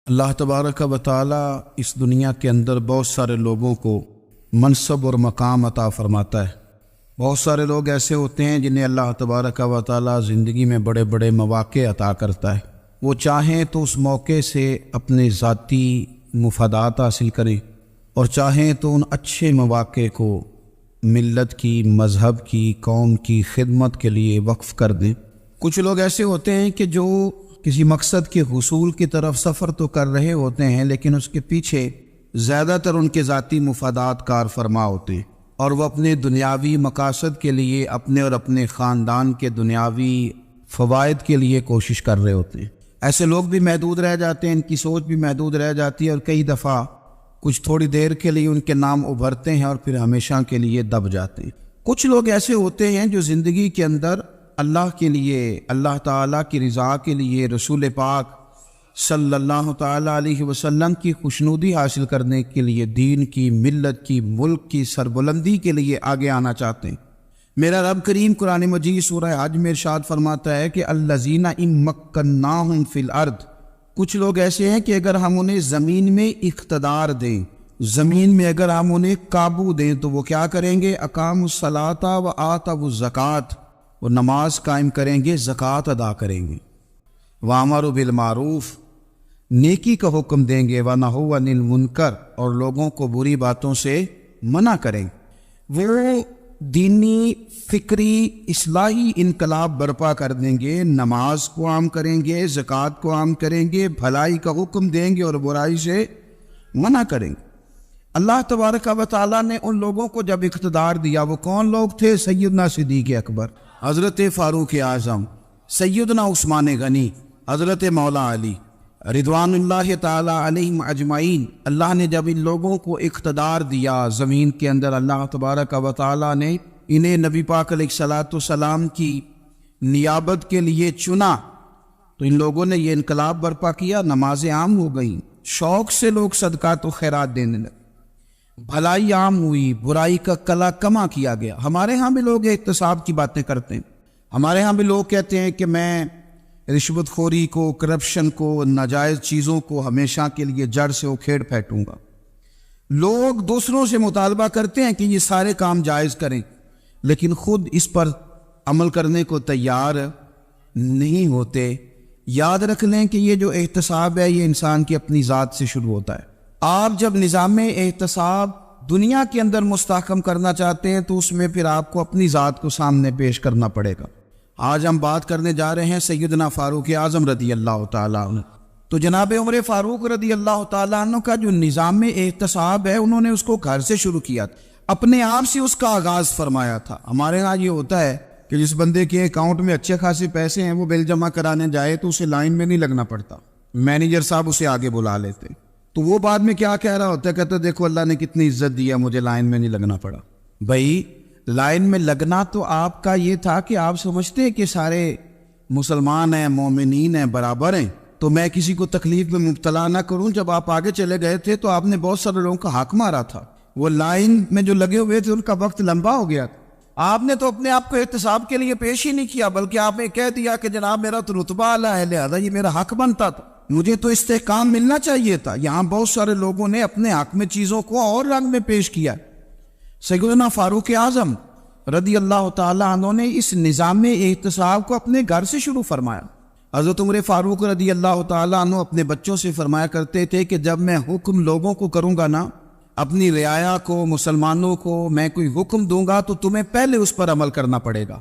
اللہ تبارک و تعالی اس دنیا کے اندر بہت سارے لوگوں کو منصب اور مقام عطا فرماتا ہے۔ بہت سارے لوگ ایسے ہوتے ہیں جنہیں اللہ تبارک و تعالی زندگی میں بڑے بڑے مواقع عطا کرتا ہے۔ وہ چاہیں تو اس موقع سے اپنے ذاتی مفادات حاصل کریں اور چاہیں تو ان اچھے مواقع کو ملت کی، مذہب کی، قوم کی خدمت کے لیے وقف کر دیں۔ کچھ لوگ ایسے ہوتے ہیں کہ جو کسی مقصد کے حصول کی طرف سفر تو کر رہے ہوتے ہیں، لیکن اس کے پیچھے زیادہ تر ان کے ذاتی مفادات کار فرما ہوتے ہیں اور وہ اپنے دنیاوی مقاصد کے لیے، اپنے اور اپنے خاندان کے دنیاوی فوائد کے لیے کوشش کر رہے ہوتے ہیں۔ ایسے لوگ بھی محدود رہ جاتے ہیں، ان کی سوچ بھی محدود رہ جاتی ہے اور کئی دفعہ کچھ تھوڑی دیر کے لیے ان کے نام ابھرتے ہیں اور پھر ہمیشہ کے لیے دب جاتے ہیں۔ کچھ لوگ ایسے ہوتے ہیں جو زندگی کے اندر اللہ کے لیے، اللہ تعالیٰ کی رضا کے لیے، رسول پاک صلی اللہ تعالیٰ علیہ وسلم کی خوشنودی حاصل کرنے کے لیے، دین کی، ملت کی، ملک کی سربلندی کے لیے آگے آنا چاہتے ہیں۔ میرا رب کریم قرآن مجید سورہ حج میں ارشاد فرماتا ہے کہ الذین ان مکناہم فی الارض، کچھ لوگ ایسے ہیں کہ اگر ہم انہیں زمین میں اقتدار دیں، زمین میں اگر ہم انہیں قابو دیں تو وہ کیا کریں گے؟ اقاموا الصلاۃ و آتوا الزکوٰۃ، وہ نماز قائم کریں گے، زکوٰۃ ادا کریں گے، وامروا بالمعروف، نیکی کا حکم دیں گے، ونہوا عن المنکر، اور لوگوں کو بری باتوں سے منع کریں گے۔ وہ دینی، فکری، اصلاحی انقلاب برپا کر دیں گے، نماز کو عام کریں گے، زکوٰۃ کو عام کریں گے، بھلائی کا حکم دیں گے اور برائی سے منع کریں گے۔ اللہ تبارک و تعالیٰ نے ان لوگوں کو جب اقتدار دیا، وہ کون لوگ تھے؟ سیدنا صدیق اکبر، حضرت فاروق اعظم، سیدنا عثمان غنی، حضرت مولا علی رضوان اللہ تعالی علیہم اجمعین۔ اللہ نے جب ان لوگوں کو اقتدار دیا زمین کے اندر، اللہ تبارک و تعالی نے انہیں نبی پاک علیہ الصلاۃ والسلام کی نیابت کے لیے چنا، تو ان لوگوں نے یہ انقلاب برپا کیا، نمازیں عام ہو گئیں، شوق سے لوگ صدقات و خیرات دینے لگے، بھلائی عام ہوئی، برائی کا کلا کما کیا گیا۔ ہمارے ہاں بھی لوگ احتساب کی باتیں کرتے ہیں، ہمارے ہاں بھی لوگ کہتے ہیں کہ میں رشوت خوری کو، کرپشن کو، ناجائز چیزوں کو ہمیشہ کے لیے جڑ سے اکھیڑ پھینکوں گا۔ لوگ دوسروں سے مطالبہ کرتے ہیں کہ یہ سارے کام جائز کریں، لیکن خود اس پر عمل کرنے کو تیار نہیں ہوتے۔ یاد رکھ لیں کہ یہ جو احتساب ہے، یہ انسان کی اپنی ذات سے شروع ہوتا ہے۔ آپ جب نظام احتساب دنیا کے اندر مستحکم کرنا چاہتے ہیں تو اس میں پھر آپ کو اپنی ذات کو سامنے پیش کرنا پڑے گا۔ آج ہم بات کرنے جا رہے ہیں سیدنا فاروق اعظم رضی اللہ تعالیٰ عنہ۔ تو جناب عمر فاروق رضی اللہ تعالیٰ عنہ کا جو نظام احتساب ہے، انہوں نے اس کو گھر سے شروع کیا تھا، اپنے آپ سے اس کا آغاز فرمایا تھا۔ ہمارے ہاں یہ ہوتا ہے کہ جس بندے کے اکاؤنٹ میں اچھے خاصے پیسے ہیں، وہ بل جمع کرانے جائے تو اسے لائن میں نہیں لگنا پڑتا، مینیجر صاحب اسے آگے بلا لیتے، تو وہ بعد میں کیا کہہ رہا ہوتا ہے؟ کہتا ہے دیکھو اللہ نے کتنی عزت دی ہے، مجھے لائن میں نہیں لگنا پڑا۔ بھائی لائن میں لگنا تو آپ کا یہ تھا کہ آپ سمجھتے ہیں کہ سارے مسلمان ہیں، مومنین ہیں، برابر ہیں، تو میں کسی کو تکلیف میں مبتلا نہ کروں۔ جب آپ آگے چلے گئے تھے تو آپ نے بہت سارے لوگوں کا حق مارا تھا، وہ لائن میں جو لگے ہوئے تھے ان کا وقت لمبا ہو گیا تھا۔ آپ نے تو اپنے آپ کو احتساب کے لیے پیش ہی نہیں کیا، بلکہ آپ نے کہہ دیا کہ جناب میرا تو رتبہ اعلیٰ ہے، لہذا یہ میرا حق بنتا تھا، مجھے تو استحکام ملنا چاہیے تھا۔ یہاں بہت سارے لوگوں نے اپنے حق میں چیزوں کو اور رنگ میں پیش کیا۔ سیدنا فاروق اعظم رضی اللہ تعالیٰ عنہ نے اس نظام احتساب کو اپنے گھر سے شروع فرمایا۔ حضرت عمر فاروق رضی اللہ تعالیٰ عنہ اپنے بچوں سے فرمایا کرتے تھے کہ جب میں حکم لوگوں کو کروں گا نا، اپنی رعایا کو، مسلمانوں کو میں کوئی حکم دوں گا تو تمہیں پہلے اس پر عمل کرنا پڑے گا۔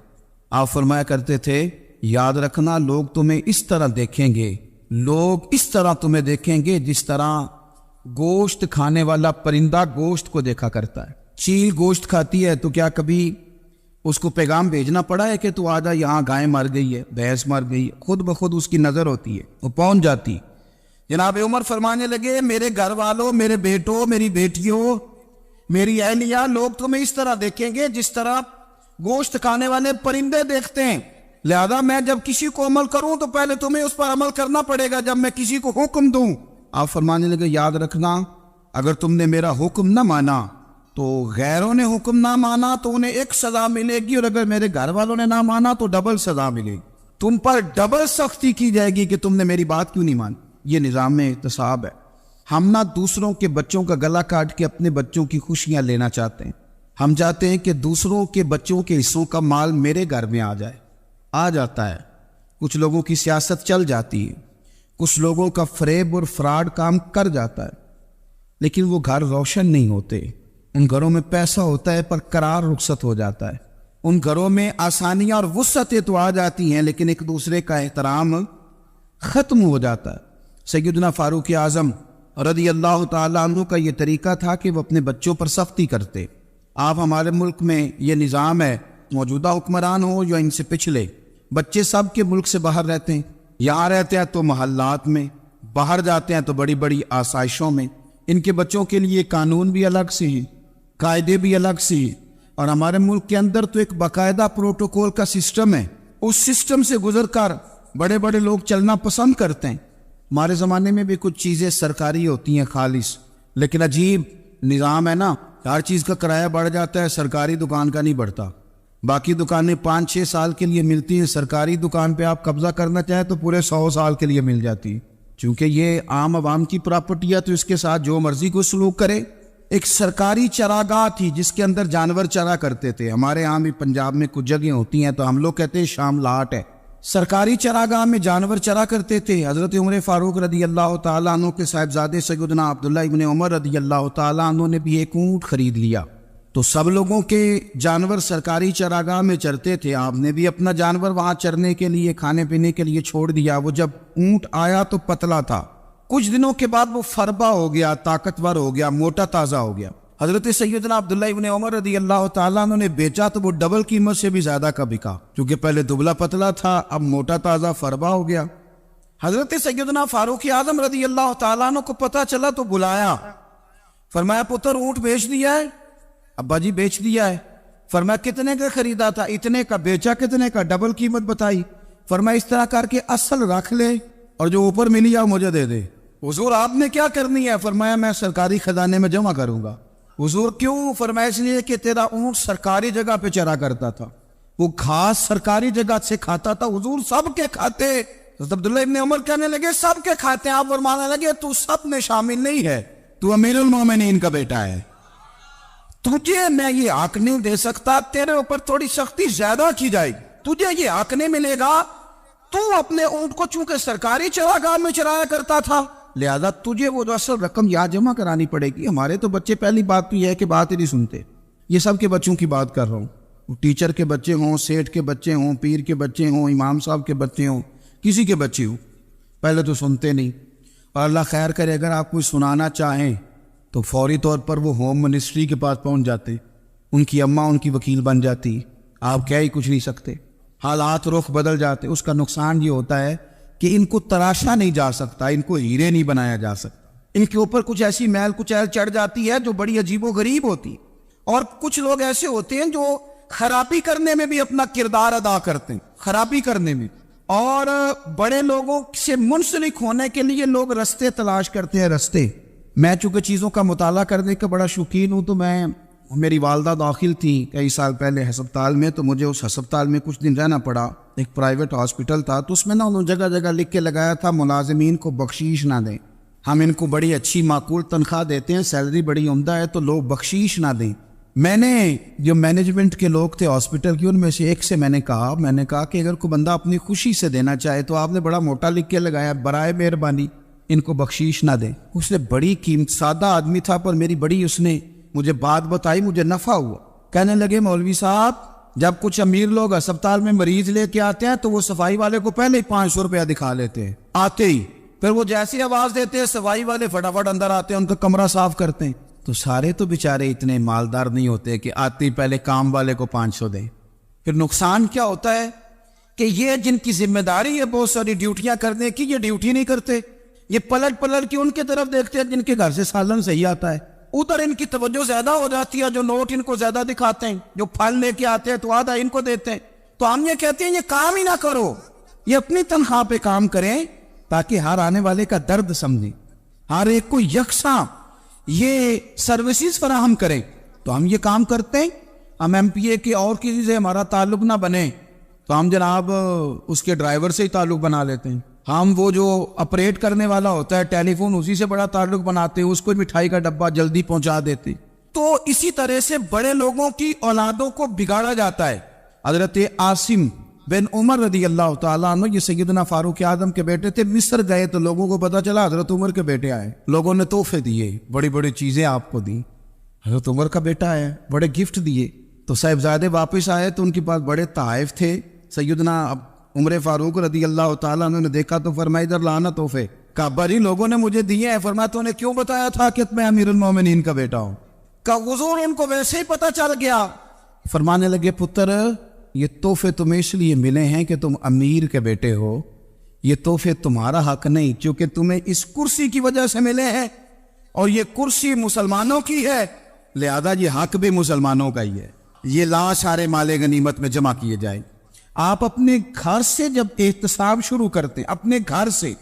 آپ فرمایا کرتے تھے یاد رکھنا لوگ تمہیں اس طرح دیکھیں گے، لوگ اس طرح تمہیں دیکھیں گے جس طرح گوشت کھانے والا پرندہ گوشت کو دیکھا کرتا ہے۔ چیل گوشت کھاتی ہے تو کیا کبھی اس کو پیغام بھیجنا پڑا ہے کہ تو آجا یہاں گائے مر گئی ہے، بھینس مر گئی ہے؟ خود بخود اس کی نظر ہوتی ہے، وہ پہنچ جاتی۔ جناب عمر فرمانے لگے میرے گھر والوں، میرے بیٹوں، میری بیٹیوں، میری اہلیہ، لوگ تمہیں اس طرح دیکھیں گے جس طرح گوشت کھانے والے پرندے دیکھتے ہیں، لہذا میں جب کسی کو عمل کروں تو پہلے تمہیں اس پر عمل کرنا پڑے گا جب میں کسی کو حکم دوں۔ آپ فرمانے لگے یاد رکھنا اگر تم نے میرا حکم نہ مانا تو غیروں نے حکم نہ مانا تو انہیں ایک سزا ملے گی، اور اگر میرے گھر والوں نے نہ مانا تو ڈبل سزا ملے گی، تم پر ڈبل سختی کی جائے گی کہ تم نے میری بات کیوں نہیں مانی۔ یہ نظام احتساب ہے۔ ہم نہ دوسروں کے بچوں کا گلا کاٹ کے اپنے بچوں کی خوشیاں لینا چاہتے ہیں، ہم چاہتے ہیں کہ دوسروں کے بچوں کے حصوں کا مال میرے گھر میں آ جاتا ہے۔ کچھ لوگوں کی سیاست چل جاتی ہے، کچھ لوگوں کا فریب اور فراڈ کام کر جاتا ہے، لیکن وہ گھر روشن نہیں ہوتے۔ ان گھروں میں پیسہ ہوتا ہے پر قرار رخصت ہو جاتا ہے، ان گھروں میں آسانیاں اور وسعتیں تو آ جاتی ہیں لیکن ایک دوسرے کا احترام ختم ہو جاتا ہے۔ سیدنا فاروق اعظم رضی اللہ تعالیٰ عنہ کا یہ طریقہ تھا کہ وہ اپنے بچوں پر سختی کرتے۔ آپ ہمارے ملک میں یہ نظام ہے، موجودہ حکمران ہو یا ان سے پچھلے، بچے سب کے ملک سے باہر رہتے ہیں، یہاں رہتے ہیں تو محلات میں، باہر جاتے ہیں تو بڑی بڑی آسائشوں میں۔ ان کے بچوں کے لیے قانون بھی الگ سے ہیں، قاعدے بھی الگ سے ہیں، اور ہمارے ملک کے اندر تو ایک باقاعدہ پروٹوکول کا سسٹم ہے، اس سسٹم سے گزر کر بڑے بڑے لوگ چلنا پسند کرتے ہیں۔ ہمارے زمانے میں بھی کچھ چیزیں سرکاری ہوتی ہیں خالص، لیکن عجیب نظام ہے نا، ہر چیز کا کرایہ بڑھ جاتا ہے، سرکاری دکان کا نہیں بڑھتا۔ باقی دکانیں 5-6 سال کے لیے ملتی ہیں، سرکاری دکان پہ آپ قبضہ کرنا چاہیں تو پورے 100 سال کے لیے مل جاتی ہے، چونکہ یہ عام عوام کی پراپرٹی ہے تو اس کے ساتھ جو مرضی کو سلوک کرے۔ ایک سرکاری چراگاہ تھی جس کے اندر جانور چرا کرتے تھے، ہمارے یہاں بھی پنجاب میں کچھ جگہیں ہوتی ہیں تو ہم لوگ کہتے ہیں شام لاٹ ہے، سرکاری چراگاہ میں جانور چرا کرتے تھے۔ حضرت عمر فاروق رضی اللہ تعالیٰ عنہ کے صاحبزادے سیدنا عبداللہ ابن عمر رضی اللہ تعالیٰ عنہ نے بھی ایک اونٹ خرید لیا، تو سب لوگوں کے جانور سرکاری چراگاہ میں چرتے تھے، آپ نے بھی اپنا جانور وہاں چرنے کے لیے کھانے پینے کے لیے چھوڑ دیا۔ وہ جب اونٹ آیا تو پتلا تھا، کچھ دنوں کے بعد وہ فربا ہو گیا، طاقتور ہو گیا، موٹا تازہ ہو گیا۔ حضرت سیدنا عبداللہ ابن عمر رضی اللہ تعالیٰ عنہ نے بیچا تو وہ ڈبل قیمت سے بھی زیادہ کا بکا، کیونکہ پہلے دبلا پتلا تھا، اب موٹا تازہ فربا ہو گیا۔ حضرت سیدنا فاروق اعظم رضی اللہ تعالیٰ عنہ کو پتا چلا تو بلایا، فرمایا پتر اونٹ بیچ دیا ہے؟ ابا جی بیچ دیا ہے۔ فرمایا کتنے کا خریدا تھا؟ اتنے کا۔ بیچا کتنے کا؟ ڈبل قیمت بتائی۔ فرمایا اس طرح کر کے اصل رکھ لے اور جو اوپر ملی ہے مجھے دے دے۔ حضور آپ نے کیا کرنی ہے؟ فرمایا میں سرکاری خزانے میں جمع کروں گا۔ حضور کیوں؟ فرمایا اس لیے کہ تیرا اونٹ سرکاری جگہ پہ چرا کرتا تھا، وہ گھاس سرکاری جگہ سے کھاتا تھا۔ حضور سب کے کھاتے؟ عبداللہ ابن عمر کہنے لگے سب کے کھاتے ہیں۔ آپ فرمانے لگے تو سب میں شامل نہیں ہے، تو امیر المومنین کا بیٹا ہے، تجھے میں یہ حق نہیں دے سکتا، تیرے اوپر تھوڑی سختی زیادہ کی جائے گی، تجھے یہ حق نہیں ملے گا۔ تو اپنے اونٹ کو چونکہ سرکاری چراگاہ میں چرایا کرتا تھا، لہذا تجھے وہ جو اصل رقم یاد جمع کرانی پڑے گی۔ ہمارے تو بچے پہلی بات تو یہ ہے کہ بات ہی نہیں سنتے، یہ سب کے بچوں کی بات کر رہا ہوں، ٹیچر کے بچے ہوں، سیٹھ کے بچے ہوں، پیر کے بچے ہوں، امام صاحب کے بچے ہوں، کسی کے بچے ہوں، پہلے تو سنتے نہیں، اور اللہ خیر کرے اگر آپ کوئی سنانا چاہیں تو فوری طور پر وہ ہوم منسٹری کے پاس پہنچ جاتے، ان کی اماں ان کی وکیل بن جاتی، آپ کہہ ہی کچھ نہیں سکتے، حالات رخ بدل جاتے۔ اس کا نقصان یہ ہوتا ہے کہ ان کو تراشا نہیں جا سکتا، ان کو ہیرے نہیں بنایا جا سکتا، ان کے اوپر کچھ ایسی میل کچیل چڑھ جاتی ہے جو بڑی عجیب و غریب ہوتی۔ اور کچھ لوگ ایسے ہوتے ہیں جو خرابی کرنے میں بھی اپنا کردار ادا کرتے ہیں، خرابی کرنے میں، اور بڑے لوگوں سے منسلک ہونے کے لیے لوگ رستے تلاش کرتے ہیں، رستے۔ میں چونکہ چیزوں کا مطالعہ کرنے کا بڑا شوقین ہوں، تو میری والدہ داخل تھی کئی سال پہلے ہسپتال میں، تو مجھے اس ہسپتال میں کچھ دن رہنا پڑا، ایک پرائیویٹ ہاسپٹل تھا، تو اس میں انہوں نے جگہ جگہ لکھ کے لگایا تھا ملازمین کو بخشیش نہ دیں، ہم ان کو بڑی اچھی معقول تنخواہ دیتے ہیں، سیلری بڑی عمدہ ہے، تو لوگ بخشیش نہ دیں۔ میں نے جو مینجمنٹ کے لوگ تھے ہاسپٹل کی، ان میں سے ایک سے میں نے کہا کہ اگر کوئی بندہ اپنی خوشی سے دینا چاہے تو آپ نے بڑا موٹا لکھ کے لگایا برائے مہربانی ان کو بخشیش نہ دیں۔ اس نے بڑی قیمت، سادہ آدمی تھا پر میری بڑی اس نے مجھے بات بتائی، مجھے نفع ہوا۔ کہنے لگے مولوی صاحب جب کچھ امیر لوگ ہسپتال میں مریض لے کے آتے ہیں تو وہ صفائی والے کو پہلے ہی 500 روپیہ دکھا لیتے ہیں آتے ہی، پھر وہ جیسی آواز دیتے ہیں صفائی والے فٹافٹ اندر آتے ہیں، ان کا کمرہ صاف کرتے ہیں۔ تو سارے تو بیچارے اتنے مالدار نہیں ہوتے کہ آتے ہی پہلے کام والے کو 500 دیں۔ پھر نقصان کیا ہوتا ہے کہ یہ جن کی ذمہ داری ہے بہت ساری ڈیوٹیاں کرنے کی، یہ ڈیوٹی نہیں کرتے، یہ پلٹ کے ان کے طرف دیکھتے ہیں جن کے گھر سے سالن صحیح آتا ہے، ادھر ان کی توجہ زیادہ ہو جاتی ہے، جو نوٹ ان کو زیادہ دکھاتے ہیں، جو پھل لے کے آتے ہیں تو آدھا ان کو دیتے ہیں۔ تو ہم یہ کہتے ہیں یہ کام ہی نہ کرو، یہ اپنی تنخواہ پہ کام کریں تاکہ ہر آنے والے کا درد سمجھیں، ہر ایک کو یکساں یہ سروسز فراہم کریں۔ تو ہم یہ کام کرتے ہیں، ہم ایم پی اے کے اور کسی سے ہمارا تعلق نہ بنے تو ہم جناب اس کے ڈرائیور سے ہی تعلق بنا لیتے ہیں، ہم وہ جو آپریٹ کرنے والا ہوتا ہے ٹیلی فون، اسی سے بڑا تعلق بناتے ہیں، اس کو مٹھائی کا ڈبہ جلدی پہنچا دیتے. تو اسی طرح سے بڑے لوگوں کی اولادوں کو بگاڑا جاتا ہے. حضرت عاصم بن عمر رضی اللہ تعالیٰ عنہ، یہ سیدنا فاروق اعظم کے بیٹے تھے، مصر گئے تو لوگوں کو پتا چلا حضرت عمر کے بیٹے آئے. لوگوں نے تحفے دیے، بڑی بڑی چیزیں آپ کو دی. حضرت عمر کا بیٹا ہے، بڑے گفٹ دیے. تو صاحبزادے واپس آئے تو ان کے پاس بڑے تحائف تھے. سیدنا عمر فاروق رضی اللہ تعالیٰ عنہ نے دیکھا تو فرمایا ادھر لانا تحفے. کہا بھائی لوگوں نے مجھے دیے ہیں. فرمایا تو نے کیوں بتایا تھا کہ میں امیر المومنین کا بیٹا ہوں؟ کہا حضور ان کو ویسے ہی پتہ چل گیا. فرمانے لگے پتر یہ تحفے تمہیں اس لیے ملے ہیں کہ تم امیر کے بیٹے ہو، یہ تحفے تمہارا حق نہیں، چونکہ تمہیں اس کرسی کی وجہ سے ملے ہیں اور یہ کرسی مسلمانوں کی ہے، لہذا یہ حق بھی مسلمانوں کا ہی ہے. یہ لا سارے مال غنیمت میں جمع کیے جائیں. آپ اپنے گھر سے جب احتساب شروع کرتے ہیں، اپنے گھر سے،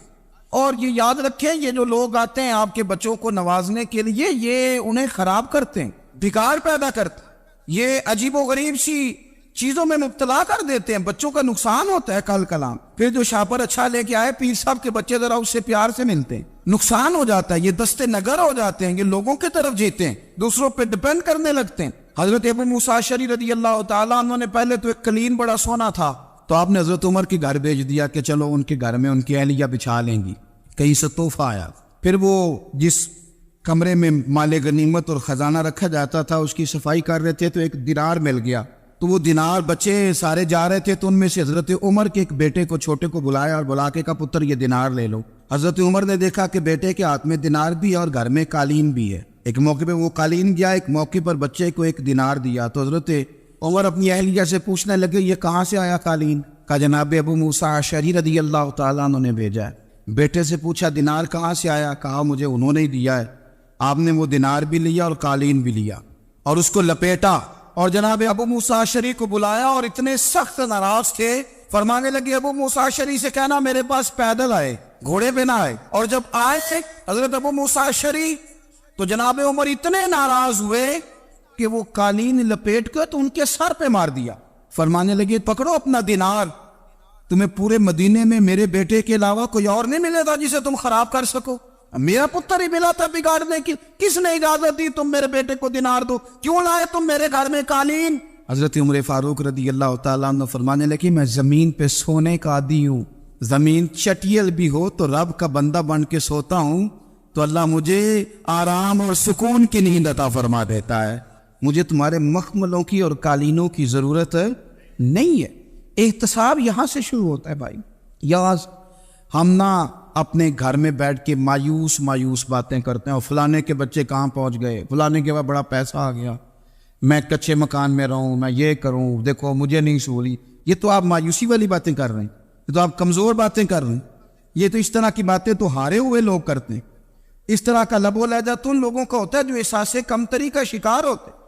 اور یہ یاد رکھیں یہ جو لوگ آتے ہیں آپ کے بچوں کو نوازنے کے لیے، یہ انہیں خراب کرتے ہیں، بگاڑ پیدا کرتے ہیں، یہ عجیب و غریب سی چیزوں میں مبتلا کر دیتے ہیں، بچوں کا نقصان ہوتا ہے. کل کلام پھر جو شاپر اچھا لے کے آئے پیر صاحب کے بچے ذرا اس سے پیار سے ملتے ہیں، نقصان ہو جاتا ہے. یہ دستے نگر ہو جاتے ہیں، یہ لوگوں کی طرف جیتے ہیں، دوسروں پہ ڈیپینڈ کرنے لگتے ہیں. حضرت ابو موسیٰ اشعری رضی اللہ تعالیٰ عنہ نے پہلے تو ایک قلین بڑا سونا تھا، تو آپ نے حضرت عمر کے گھر بھیج دیا کہ چلو ان کے گھر میں ان کی اہلیہ بچھا لیں گی. کہیں سے تحفہ آیا. پھر وہ جس کمرے میں مال غنیمت اور خزانہ رکھا جاتا تھا اس کی صفائی کر رہے تھے تو ایک دینار مل گیا. تو وہ دینار بچے سارے جا رہے تھے تو ان میں سے حضرت عمر کے ایک بیٹے کو چھوٹے کو بلایا اور بلا کے کہا پتر یہ دینار لے لو. حضرت عمر نے دیکھا کہ بیٹے کے ہاتھ میں دینار بھی ہے اور گھر میں قالین بھی ہے. ایک موقع پہ وہ قالین گیا، ایک موقع پر بچے کو ایک دینار دیا. تو حضرت عمر اپنی اہلیہ سے پوچھنے لگے یہ کہاں سے آیا قالین؟ کہا جناب ابو موسیٰ اشعری رضی اللہ تعالیٰ عنہ نے بھیجا ہے. بیٹے سے پوچھا دینار کہاں سے آیا؟ کہا مجھے انہوں نے ہی دیا ہے. آپ نے وہ دینار بھی لیا اور قالین بھی لیا اور اس کو لپیٹا اور جناب ابو موسیٰ اشعری کو بلایا اور اتنے سخت ناراض تھے. فرمانے لگے ابو موسیٰ اشعری سے کہنا میرے پاس پیدل آئے، گھوڑے پہ نہ آئے. اور جب آئے حضرت ابو موسیٰ اشعری تو جناب عمر اتنے ناراض ہوئے کہ وہ قالین لپیٹ کر تو ان کے سر پہ مار دیا. فرمانے لگے پکڑو اپنا دینار، تمہیں پورے مدینے میں میرے بیٹے کے علاوہ کوئی اور نہیں ملے گا جسے تم خراب کر سکو. میرا پتر ہی ملا تھا بگاڑنے کی، کس نے اجازت دی تم میرے بیٹے کو دینار دو؟ کیوں لائے تم میرے گھر میں قالین؟ حضرت عمر فاروق رضی اللہ تعالیٰ عنہ فرمانے لگے میں زمین پہ سونے کا عادی ہوں، زمین چٹیل بھی ہو تو رب کا بندہ بن کے سوتا ہوں تو اللہ مجھے آرام اور سکون کی نیند عطا فرما دیتا ہے. مجھے تمہارے مخملوں کی اور قالینوں کی ضرورت نہیں ہے. احتساب یہاں سے شروع ہوتا ہے بھائی. یاز ہم نہ اپنے گھر میں بیٹھ کے مایوس باتیں کرتے ہیں اور فلانے کے بچے کہاں پہنچ گئے، فلانے کے بعد بڑا پیسہ آ گیا، میں کچے مکان میں رہوں، میں یہ کروں، دیکھو مجھے نہیں سہولی. یہ تو آپ مایوسی والی باتیں کر رہے ہیں، یہ تو آپ کمزور باتیں کر رہے ہیں. یہ تو اس طرح کی باتیں تو ہارے ہوئے لوگ کرتے ہیں. اس طرح کا لب و لہجہ تو ان لوگوں کا ہوتا ہے جو احساس کمتری کا شکار ہوتے ہیں.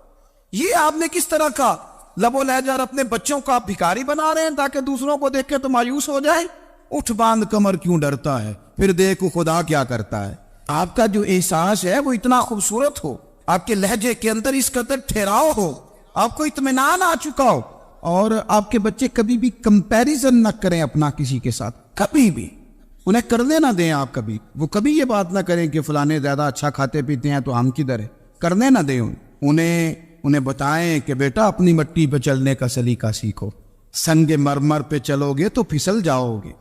یہ آپ نے کس طرح کا لب و لہجہ اور اپنے بچوں کو آپ بھکاری بنا رہے ہیں تاکہ دوسروں کو دیکھ کے تو مایوس ہو جائے. اٹھ باندھ کمر کیوں ڈرتا ہے، پھر دیکھو خدا کیا کرتا ہے. آپ کا جو احساس ہے وہ اتنا خوبصورت ہو، آپ کے لہجے کے اندر اس قدر ٹھہراؤ ہو، آپ کو اطمینان آ چکا ہو، اور آپ کے بچے کبھی بھی کمپیریزن نہ کریں اپنا کسی کے ساتھ، کبھی بھی انہیں کرنے نہ دیں. آپ کبھی وہ کبھی یہ بات نہ کریں کہ فلانے زیادہ اچھا کھاتے پیتے ہیں تو ہم کدھر ہیں، کرنے نہ دیں. انہیں بتائیں کہ بیٹا اپنی مٹی پہ چلنے کا سلیقہ سیکھو، سنگ مرمر پہ چلو گے تو پھسل جاؤ گے.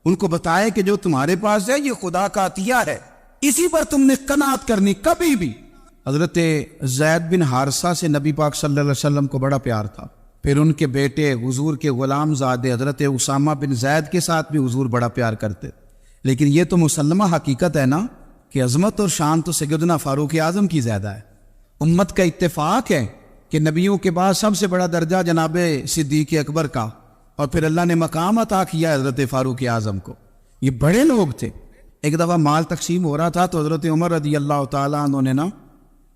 ان کو بتائیں کہ جو تمہارے پاس ہے یہ خدا کا عطیہ ہے، اسی پر تم نے قناعت کرنی کبھی بھی. حضرت زید بن حارثہ سے نبی پاک صلی اللہ علیہ وسلم کو بڑا پیار تھا. پھر ان کے بیٹے حضور کے غلام زادے حضرت اسامہ بن زید کے ساتھ بھی حضور بڑا پیار کرتے. لیکن یہ تو مسلمہ حقیقت ہے نا کہ عظمت اور شان تو سیدنا فاروق اعظم کی زیادہ ہے. امت کا اتفاق ہے کہ نبیوں کے بعد سب سے بڑا درجہ جناب صدیق اکبر کا، اور پھر اللہ نے مقام عطا کیا حضرت فاروق اعظم کو. یہ بڑے لوگ تھے. ایک دفعہ مال تقسیم ہو رہا تھا تو حضرت عمر رضی اللہ تعالیٰ عنہ نے نا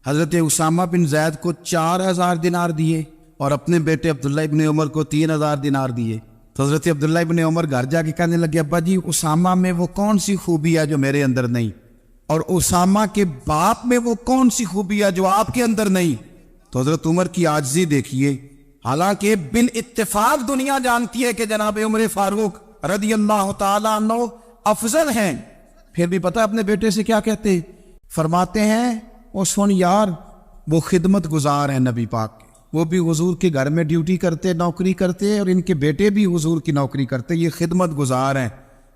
حضرت اسامہ بن زید کو 4000 دینار دیے اور اپنے بیٹے عبداللہ ابن عمر کو 3000 دینار دیے. تو حضرت عبداللہ ابن عمر گھر جا کے کہنے لگے ابا جی اسامہ میں وہ کون سی خوبی ہے جو میرے اندر نہیں، اور اسامہ کے باپ میں وہ کون سی خوبی ہے جو آپ کے اندر نہیں. تو حضرت عمر کی عاجزی دیکھیے. حالانکہ بال اتفاق دنیا جانتی ہے کہ جناب عمر فاروق رضی اللہ تعالیٰ عنہ افضل ہیں، پھر بھی پتہ اپنے بیٹے سے کیا کہتے؟ فرماتے ہیں وہ سن یار، وہ خدمت گزار ہیں نبی پاک کے، وہ بھی حضور کے گھر میں ڈیوٹی کرتے، نوکری کرتے، اور ان کے بیٹے بھی حضور کی نوکری کرتے، یہ خدمت گزار ہیں۔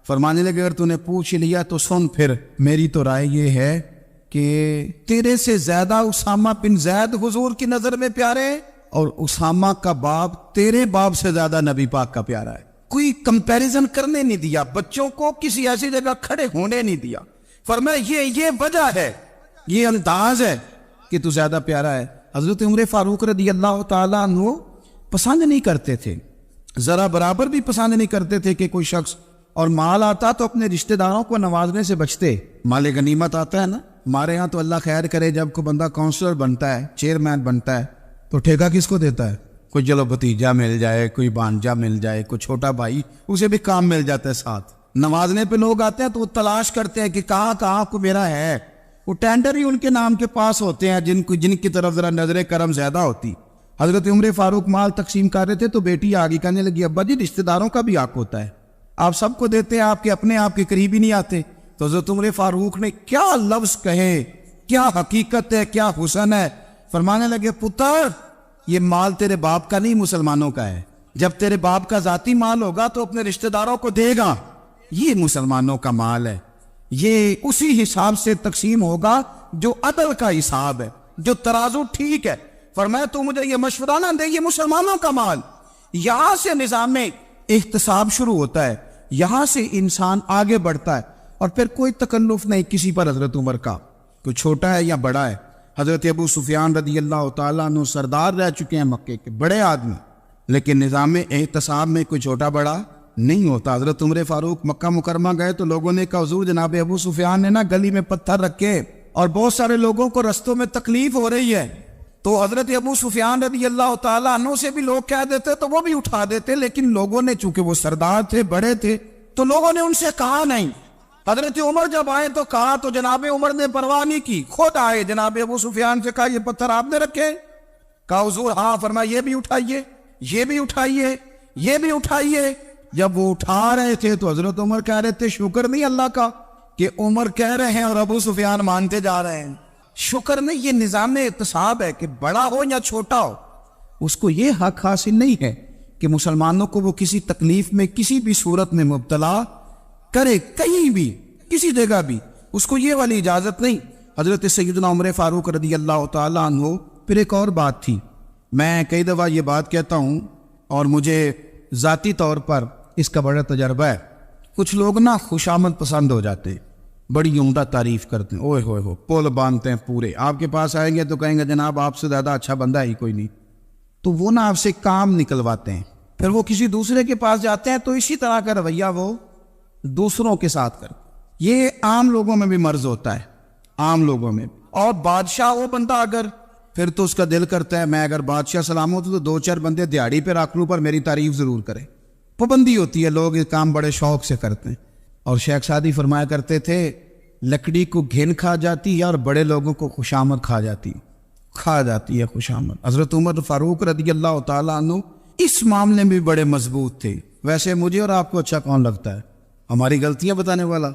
فرمانے لگے اگر تو نے پوچھ لیا تو سن، پھر میری تو رائے یہ ہے کہ تیرے سے زیادہ اسامہ بن زید حضور کی نظر میں پیارے ہیں، اور اسامہ کا باپ تیرے باپ سے زیادہ نبی پاک کا پیارا ہے۔ کوئی کمپیریزن کرنے نہیں دیا، بچوں کو کسی ایسی جگہ کھڑے ہونے نہیں دیا۔ فرمایا یہ وجہ ہے، یہ انداز ہے کہ تو زیادہ پیارا ہے۔ حضرت عمر فاروق رضی اللہ تعالیٰ عنہ پسند نہیں کرتے تھے، ذرا برابر بھی پسند نہیں کرتے تھے کہ کوئی شخص اور مال آتا تو اپنے رشتہ داروں کو نوازنے سے بچتے۔ مال غنیمت آتا ہے نا، ہمارے ہاں تو اللہ خیر کرے جب کوئی بندہ کونسلر بنتا ہے، چیئرمین بنتا ہے، تو ٹھیکہ کس کو دیتا ہے؟ کوئی چلو بھتیجا مل جائے، کوئی بانجا مل جائے، کوئی چھوٹا بھائی، اسے بھی کام مل جاتا ہے ساتھ۔ نوازنے پہ لوگ آتے ہیں تو وہ تلاش کرتے ہیں کہ کہاں کو میرا ہے، وہ ٹینڈر ہی ان کے نام کے پاس ہوتے ہیں جن کی طرف ذرا نظر کرم زیادہ ہوتی۔ حضرت عمر فاروق مال تقسیم کر رہے تھے تو بیٹی آگے کہنے لگی ابا جی رشتہ داروں کا بھی حق ہوتا ہے، آپ سب کو دیتے ہیں، آپ کے قریب ہی نہیں آتے۔ تو حضرت عمر فاروق نے کیا لفظ کہے، کیا حقیقت ہے، کیا حسن ہے۔ فرمانے لگے پتر یہ مال تیرے باپ کا نہیں، مسلمانوں کا ہے، جب تیرے باپ کا ذاتی مال ہوگا تو اپنے رشتہ داروں کو دے گا، یہ مسلمانوں کا مال ہے، یہ اسی حساب سے تقسیم ہوگا جو عدل کا حساب ہے، جو ترازو ٹھیک ہے۔ فرمایا تو مجھے یہ مشورہ نہ دے، یہ مسلمانوں کا مال۔ یہاں سے نظام میں احتساب شروع ہوتا ہے، یہاں سے انسان آگے بڑھتا ہے، اور پھر کوئی تکلف نہیں کسی پر حضرت عمر کا، کوئی چھوٹا ہے یا بڑا ہے۔ حضرت ابو سفیان رضی اللہ تعالیٰ عنہ سردار رہ چکے ہیں مکے کے، بڑے آدمی، لیکن نظام احتساب میں کوئی چھوٹا بڑا نہیں ہوتا۔ حضرت عمر فاروق مکہ مکرمہ گئے تو لوگوں نے کہا حضور جناب ابو سفیان نے نا گلی میں پتھر رکھے اور بہت سارے لوگوں کو رستوں میں تکلیف ہو رہی ہے، تو حضرت ابو سفیان رضی اللہ تعالیٰ عنہ سے بھی لوگ کہہ دیتے تو وہ بھی اٹھا دیتے، لیکن لوگوں نے چونکہ وہ سردار تھے، بڑے تھے، تو لوگوں نے ان سے کہا نہیں۔ حضرت عمر جب آئے تو کہا تو جناب عمر نے پرواہ نہیں کی، خود آئے جناب ابو سفیان سے کہا یہ پتھر آپ نے رکھے؟ کہا حضور ہاں۔ فرمایا یہ بھی اٹھائیے، یہ بھی اٹھائیے، یہ بھی اٹھائیے۔ جب وہ اٹھا رہے تھے تو حضرت عمر کہہ رہے تھے شکر نہیں اللہ کا کہ عمر کہہ رہے ہیں اور ابو سفیان مانتے جا رہے ہیں، شکر نہیں۔ یہ نظام احتساب ہے کہ بڑا ہو یا چھوٹا ہو، اس کو یہ حق حاصل نہیں ہے کہ مسلمانوں کو وہ کسی تکلیف میں کسی بھی صورت میں مبتلا کرے، کہیں بھی کسی جگہ بھی، اس کو یہ والی اجازت نہیں۔ حضرت سیدنا عمر فاروق رضی اللہ تعالیٰ عنہ۔ پھر ایک اور بات تھی، میں کئی دفعہ یہ بات کہتا ہوں اور مجھے ذاتی طور پر اس کا بڑا تجربہ ہے، کچھ لوگ نا خوشامد پسند ہو جاتے ہیں، بڑی عمدہ تعریف کرتے ہیں، اوئے ہوئے ہو پول باندھتے ہیں پورے، آپ کے پاس آئیں گے تو کہیں گے جناب آپ سے زیادہ اچھا بندہ ہی کوئی نہیں، تو وہ نا آپ سے کام نکلواتے ہیں، پھر وہ کسی دوسرے کے پاس جاتے ہیں تو اسی طرح کا رویہ وہ دوسروں کے ساتھ کرتے۔ یہ عام لوگوں میں بھی مرض ہوتا ہے، عام لوگوں میں۔ اور بادشاہ وہ بندہ اگر، پھر تو اس کا دل کرتا ہے میں اگر بادشاہ سلامت ہوں تو دو چار بندے دیہڑی پہ رکھ لوں پر میری تعریف ضرور کریں۔ پابندی ہوتی ہے، لوگ یہ کام بڑے شوق سے کرتے ہیں۔ اور شیخ سعدی فرمایا کرتے تھے لکڑی کو گھن کھا جاتی ہے اور بڑے لوگوں کو خوشامد کھا جاتی ہے خوشامد۔ حضرت عمر فاروق رضی اللہ تعالیٰ عنہ اس معاملے میں بھی بڑے مضبوط تھے۔ ویسے مجھے اور آپ کو اچھا کون لگتا ہے؟ ہماری غلطیاں بتانے والا؟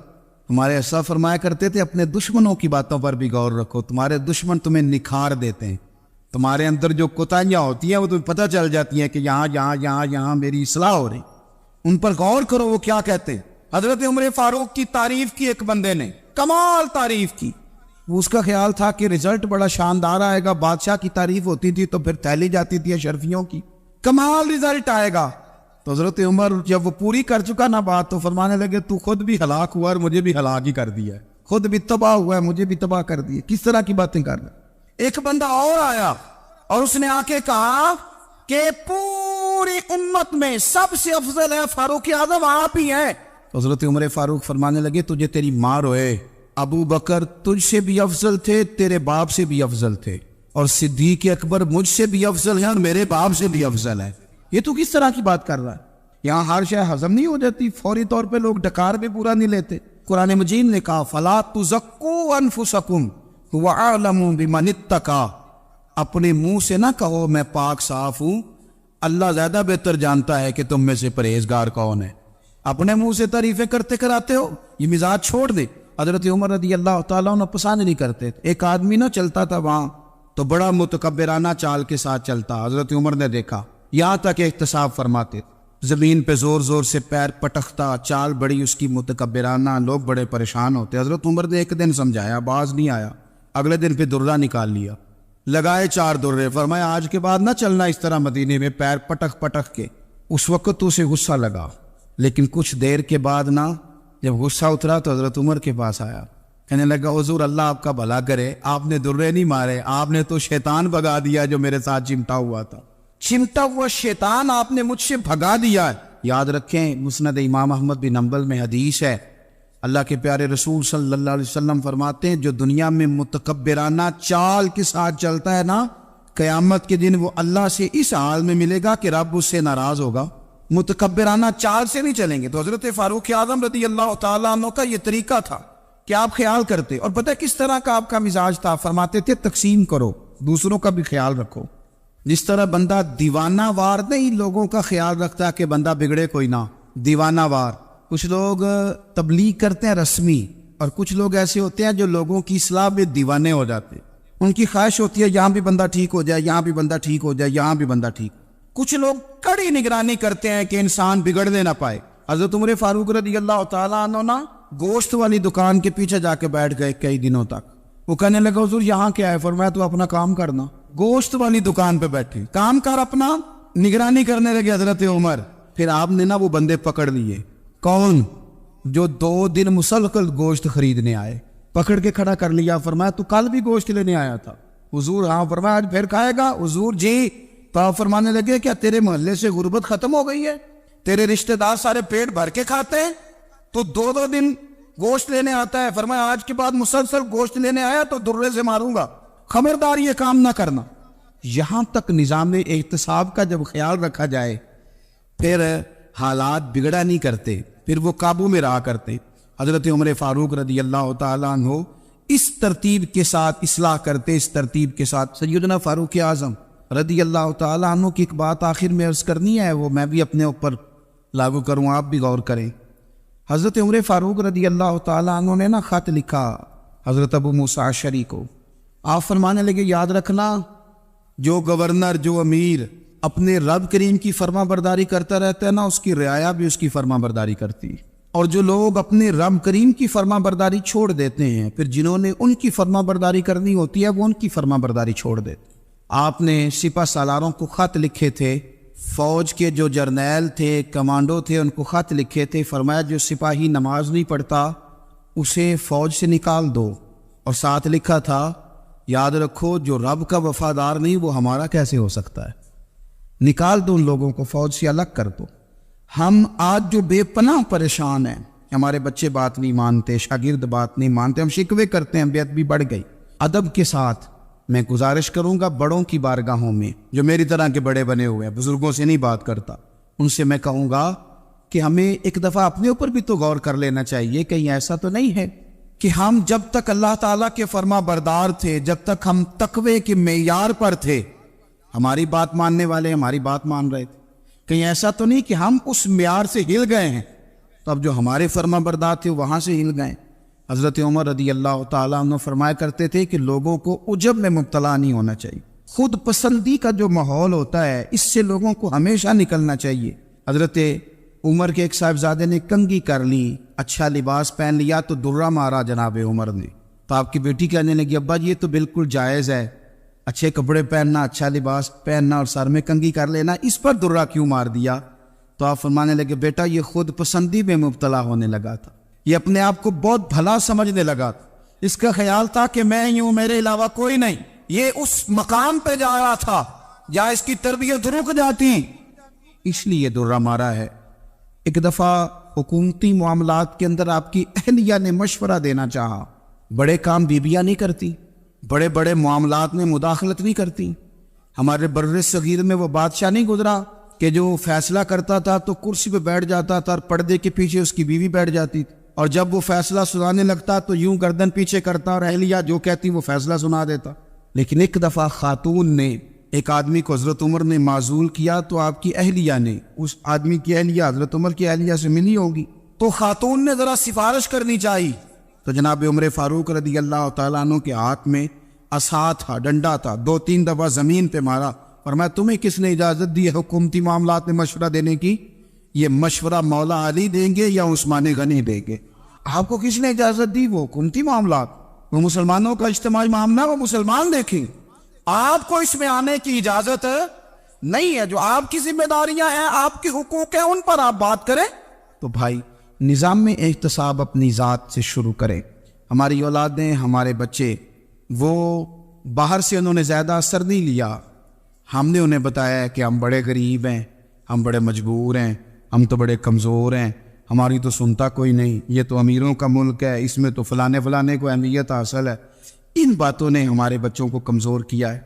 ہمارے ایسا فرمایا کرتے تھے اپنے دشمنوں کی باتوں پر بھی غور رکھو، تمہارے دشمن تمہیں نکھار دیتے ہیں، تمہارے اندر جو کوتاہیاں ہوتی ہیں وہ تمہیں پتہ چل جاتی ہیں کہ یہاں میری اصلاح ہو رہی، ان پر غور کرو وہ کیا کہتے ہیں۔ حضرت عمر فاروق کی تعریف کی ایک بندے نے، کمال تعریف کی، وہ اس کا خیال تھا کہ رزلٹ بڑا شاندار آئے گا، بادشاہ کی تعریف ہوتی تھی تو پھر تھیلی جاتی تھی اشرفیوں کی، کمال رزلٹ آئے گا۔ تو حضرت عمر جب وہ پوری کر چکا نا بات تو فرمانے لگے تو خود بھی ہلاک ہوا اور مجھے بھی ہلاک ہی کر دیا ہے، خود بھی تباہ ہوا ہے مجھے بھی تباہ کر دیا، کس طرح کی باتیں کر رہے۔ ایک بندہ اور آیا اور اس نے آ کے کہا کہ پوری امت میں سب سے افضل ہے فاروق اعظم آپ ہی ہیں۔ حضرت عمر فاروق فرمانے لگے تجھے تیری ماں روئے، ابو بکر تجھ سے بھی افضل تھے، تیرے باپ سے بھی افضل تھے، اور صدیق اکبر مجھ سے بھی افضل ہے اور میرے باپ سے بھی افضل ہے۔ یہ تو کس طرح کی بات کر رہا ہے؟ یہاں ہر شے ہضم نہیں ہو جاتی، فوری طور پہ لوگ ڈکار بھی پورا نہیں لیتے۔ قرآن مجید نے کہا فَلَا تُزَكُّوا أَنفُسَكُمْ هُوَ أَعْلَمُ بِمَنِ اتَّقَىٰ، اپنے منہ سے نہ کہو میں پاک صاف ہوں، اللہ زیادہ بہتر جانتا ہے کہ تم میں سے پرہیزگار کون ہے۔ اپنے منہ سے تعریفیں کرتے کراتے ہو، یہ مزاج چھوڑ دے۔ حضرت عمر رضی اللہ تعالیٰ عنہ پسند نہیں کرتے۔ ایک آدمی نہ چلتا تھا وہاں تو بڑا متکبرانہ چال کے ساتھ چلتا، حضرت عمر نے دیکھا، یہاں تک احتساب فرماتے، زمین پہ زور زور سے پیر پٹکتا، چال بڑی اس کی متکبرانہ، لوگ بڑے پریشان ہوتے۔ حضرت عمر نے ایک دن سمجھایا، باز نہیں آیا، اگلے دن پہ درہ نکال لیا، لگائے 4 درے، فرمایا آج کے بعد نہ چلنا اس طرح مدینے میں پیر پٹک پٹک کے۔ اس وقت تو اسے غصہ لگا، لیکن کچھ دیر کے بعد نا جب غصہ اترا تو حضرت عمر کے پاس آیا، کہنے لگا حضور اللہ آپ کا بھلا کرے، آپ نے درے نہیں مارے، آپ نے تو شیطان بھگا دیا جو میرے ساتھ چمٹا ہوا تھا، چمٹا ہوا شیطان آپ نے مجھ سے بھگا دیا ہے۔ یاد رکھیں مسند امام احمد بن حنبل میں حدیث ہے، اللہ کے پیارے رسول صلی اللہ علیہ وسلم فرماتے ہیں جو دنیا میں متکبرانہ چال کے ساتھ چلتا ہے نا، قیامت کے دن وہ اللہ سے اس حال میں ملے گا کہ رب اس سے ناراض ہوگا۔ متکبرانہ چال سے نہیں چلیں گے۔ تو حضرت فاروق اعظم رضی اللہ تعالیٰ عنہ کا یہ طریقہ تھا کہ آپ خیال کرتے، اور پتہ کس طرح کا آپ کا مزاج تھا، فرماتے تھے تقسیم کرو، دوسروں کا بھی خیال رکھو۔ جس طرح بندہ دیوانہ وار نہیں لوگوں کا خیال رکھتا کہ بندہ بگڑے کوئی نہ، دیوانہ وار۔ کچھ لوگ تبلیغ کرتے ہیں رسمی، اور کچھ لوگ ایسے ہوتے ہیں جو لوگوں کی اصلاح میں دیوانے ہو جاتے، ان کی خواہش ہوتی ہے یہاں بھی بندہ ٹھیک ہو جائے، یہاں بھی بندہ ٹھیک ہو جائے، یہاں بھی بندہ ٹھیک۔ کچھ لوگ کڑی نگرانی کرتے ہیں کہ انسان بگڑنے نہ پائے۔ حضرت عمر فاروق رضی اللہ تعالیٰ عنہ نا گوشت والی دکان کے پیچھے جا کے بیٹھ گئے کئی دنوں تک۔ وہ کہنے لگا حضور یہاں کیا ہے؟ فرمایا تو اپنا کام کرنا۔ گوشت والی دکان پہ بیٹھے، کام کر اپنا، نگرانی کرنے لگے حضرت عمر۔ پھر آپ نے نا وہ بندے پکڑ لیے، کون؟ جو 2 دن مسلسل گوشت خریدنے آئے، پکڑ کے کھڑا کر لیا۔ فرمایا تو کل بھی گوشت لینے آیا تھا؟ حضور ہاں۔ فرمایا آج پھر کھائے گا؟ حضور جی۔ تو آپ فرمانے لگے کیا تیرے محلے سے غربت ختم ہو گئی ہے؟ تیرے رشتہ دار سارے پیٹ بھر کے کھاتے ہیں، تو 2 دن گوشت لینے آتا ہے۔ فرمایا آج کے بعد مسلسل گوشت لینے آیا تو درے سے ماروں گا، خبردار یہ کام نہ کرنا۔ یہاں تک نظام احتساب کا جب خیال رکھا جائے پھر حالات بگڑا نہیں کرتے، پھر وہ قابو میں رہا کرتے۔ حضرت عمر فاروق رضی اللہ تعالیٰ عنہ اس ترتیب کے ساتھ اصلاح کرتے، اس ترتیب کے ساتھ۔ سیدنا فاروق اعظم رضی اللہ تعالیٰ عنہ کی ایک بات آخر میں عرض کرنی ہے، وہ میں بھی اپنے اوپر لاگو کروں، آپ بھی غور کریں۔ حضرت عمر فاروق رضی اللہ تعالیٰ عنہ نے نا خط لکھا حضرت ابو موسیٰ اشعری کو۔ آپ فرمانے لگے یاد رکھنا جو گورنر، جو امیر اپنے رب کریم کی فرما برداری کرتا رہتا ہے نا، اس کی رعایا بھی اس کی فرما برداری کرتی، اور جو لوگ اپنے رب کریم کی فرما برداری چھوڑ دیتے ہیں پھر جنہوں نے ان کی فرما برداری کرنی ہوتی ہے وہ ان کی فرما برداری چھوڑ دیتے۔ آپ نے سپہ سالاروں کو خط لکھے تھے، فوج کے جو جرنیل تھے، کمانڈو تھے، ان کو خط لکھے تھے، فرمایا جو سپاہی نماز نہیں پڑھتا اسے فوج سے نکال دو، اور ساتھ لکھا تھا یاد رکھو جو رب کا وفادار نہیں وہ ہمارا کیسے ہو سکتا ہے، نکال دو ان لوگوں کو، فوج سے الگ کر دو۔ ہم آج جو بے پناہ پریشان ہیں، ہمارے بچے بات نہیں مانتے، شاگرد بات نہیں مانتے، ہم شکوے کرتے ہیں، بے ادبی بڑھ گئی۔ ادب کے ساتھ میں گزارش کروں گا بڑوں کی بارگاہوں میں، جو میری طرح کے بڑے بنے ہوئے ہیں، بزرگوں سے نہیں بات کرتا، ان سے میں کہوں گا کہ ہمیں ایک دفعہ اپنے اوپر بھی تو غور کر لینا چاہیے، کہیں ایسا تو نہیں ہے کہ ہم جب تک اللہ تعالیٰ کے فرما بردار تھے، جب تک ہم تقوی کے معیار پر تھے، ہماری بات ماننے والے ہماری بات مان رہے تھے، کہیں ایسا تو نہیں کہ ہم اس معیار سے ہل گئے ہیں تو اب جو ہمارے فرما بردار تھے وہاں سے ہل گئے۔ حضرت عمر رضی اللہ تعالیٰ عنہ فرمایا کرتے تھے کہ لوگوں کو عجب میں مبتلا نہیں ہونا چاہیے، خود پسندی کا جو ماحول ہوتا ہے اس سے لوگوں کو ہمیشہ نکلنا چاہیے۔ حضرت عمر کے ایک صاحبزادے نے کنگھی کر لی، اچھا لباس پہن لیا تو درہ مارا جناب عمر نے، تو آپ کی بیٹی کہنے لگی ابا یہ تو بالکل جائز ہے، اچھے کپڑے پہننا، اچھا لباس پہننا اور سر میں کنگھی کر لینا، اس پر درہ کیوں مار دیا؟ تو آپ فرمانے لگے بیٹا یہ خود پسندی میں مبتلا ہونے لگا تھا، یہ اپنے آپ کو بہت بھلا سمجھنے لگا تھا، اس کا خیال تھا کہ میں ہی ہوں، میرے علاوہ کوئی نہیں، یہ اس مقام پہ جا رہا تھا جہاں اس کی تربیت رک جاتی، اس لیے درہ مارا ہے۔ ایک دفعہ حکومتی معاملات کے اندر آپ کی اہلیہ نے مشورہ دینا چاہا، بڑے کام بیویاں نہیں کرتی، بڑے بڑے معاملات میں مداخلت نہیں کرتی۔ ہمارے بر صغیر میں وہ بادشاہ نہیں گزرا کہ جو فیصلہ کرتا تھا تو کرسی پہ بیٹھ جاتا تھا اور پردے کے پیچھے اس کی بیوی بیٹھ جاتی تھی، اور جب وہ فیصلہ سنانے لگتا تو یوں گردن پیچھے کرتا اور اہلیہ جو کہتی وہ فیصلہ سنا دیتا۔ لیکن ایک دفعہ خاتون نے ایک آدمی کو حضرت عمر نے معزول کیا تو آپ کی اہلیہ نے اس آدمی کی اہلیہ حضرت عمر کی اہلیہ سے ملی ہوگی، تو خاتون نے ذرا سفارش کرنی چاہیے، تو جناب عمر فاروق رضی اللہ تعالیٰ عنہ کے ہاتھ میں عصا تھا، ڈنڈا تھا، 2-3 دفعہ زمین پہ مارا، فرمایا تمہیں کس نے اجازت دی ہے حکومتی معاملات میں مشورہ دینے کی؟ یہ مشورہ مولا علی دیں گے یا عثمان غنی دیں گے؟ آپ کو کس نے اجازت دی؟ وہ حکومتی معاملات، وہ مسلمانوں کا اجتماعی معاملہ، وہ مسلمان دیکھیں، آپ کو اس میں آنے کی اجازت نہیں ہے۔ جو آپ کی ذمہ داریاں ہیں، آپ کے حقوق ہیں، ان پر آپ بات کریں۔ تو بھائی نظام میں احتساب اپنی ذات سے شروع کریں۔ ہماری اولادیں، ہمارے بچے، وہ باہر سے انہوں نے زیادہ اثر نہیں لیا، ہم نے انہیں بتایا کہ ہم بڑے غریب ہیں، ہم بڑے مجبور ہیں، ہم تو بڑے کمزور ہیں، ہماری تو سنتا کوئی نہیں، یہ تو امیروں کا ملک ہے، اس میں تو فلانے کو اہمیت حاصل ہے۔ ان باتوں نے ہمارے بچوں کو کمزور کیا ہے،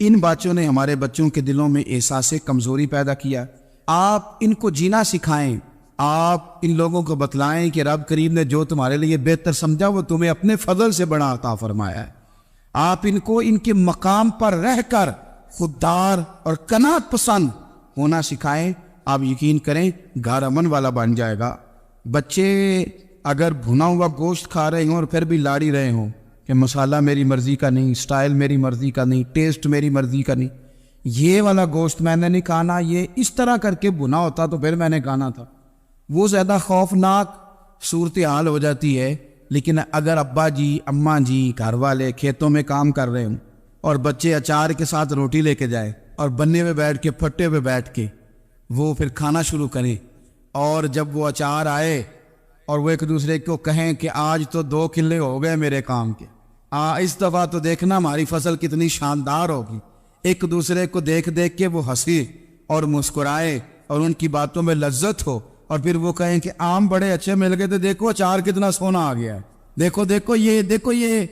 ان باتوں نے ہمارے بچوں کے دلوں میں احساس کمزوری پیدا کیا ہے۔ آپ ان کو جینا سکھائیں، آپ ان لوگوں کو بتلائیں کہ رب کریم نے جو تمہارے لیے بہتر سمجھا وہ تمہیں اپنے فضل سے بڑا عطا فرمایا ہے۔ آپ ان کو ان کے مقام پر رہ کر خوددار اور قناعت پسند ہونا سکھائیں، آپ یقین کریں گھر امن والا بن جائے گا۔ بچے اگر بھنا ہوا گوشت کھا رہے ہوں اور پھر بھی لاڑی رہے ہوں کہ مسالہ میری مرضی کا نہیں، سٹائل میری مرضی کا نہیں، ٹیسٹ میری مرضی کا نہیں، یہ والا گوشت میں نے نہیں کھانا، یہ اس طرح کر کے بھنا ہوتا تو پھر میں نے کھانا تھا، وہ زیادہ خوفناک صورتحال ہو جاتی ہے۔ لیکن اگر ابا جی، اماں جی، گھر والے کھیتوں میں کام کر رہے ہوں اور بچے اچار کے ساتھ روٹی لے کے جائے اور بننے میں بیٹھ کے، پھٹے پہ بیٹھ کے وہ پھر کھانا شروع کریں، اور جب وہ اچار آئے اور وہ ایک دوسرے کو کہیں کہ آج تو 2 کلے ہو گئے میرے کام کے، اس دفعہ تو دیکھنا ہماری فصل کتنی شاندار ہوگی، ایک دوسرے کو دیکھ دیکھ کے وہ ہنسی اور مسکرائے اور ان کی باتوں میں لذت ہو، اور پھر وہ کہیں کہ آم بڑے اچھے مل گئے تھے، دیکھو اچار کتنا سونا آ گیا ہے، دیکھو یہ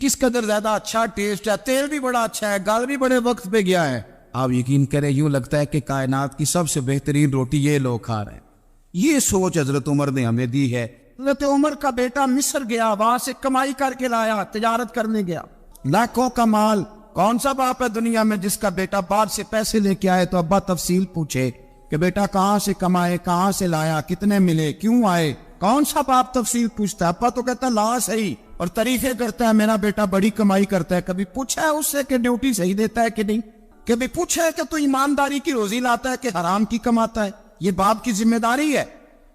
کس قدر زیادہ اچھا ٹیسٹ ہے، تیل بھی بڑا اچھا ہے، گل بھی بڑے وقت پہ گیا ہے۔ آپ یقین کریں یوں لگتا ہے کہ کائنات کی سب سے بہترین روٹی یہ لوگ کھا رہے ہیں۔ یہ سوچ حضرت عمر نے ہمیں دی ہے۔ حضرت عمر کا بیٹا مصر گیا، وہاں سے کمائی کر کے لایا، تجارت کرنے گیا، لاکھوں کا مال۔ کون سا باپ ہے دنیا میں جس کا بیٹا باہر سے پیسے لے کے آئے تو ابا تفصیل پوچھے کہ بیٹا کہاں سے کمائے، کہاں سے لایا، کتنے ملے، کیوں آئے؟ کون سا باپ تفصیل پوچھتا ہے؟ ابا تو کہتا ہے لا صحیح، اور تعریفیں کرتا ہے میرا بیٹا بڑی کمائی کرتا ہے۔ کبھی پوچھا ہے اس سے کہ ڈیوٹی صحیح دیتا ہے کہ نہیں؟ کبھی پوچھا ہے کہ تو ایمانداری کی روزی لاتا ہے کہ حرام کی کماتا ہے؟ یہ باپ کی ذمہ داری ہے،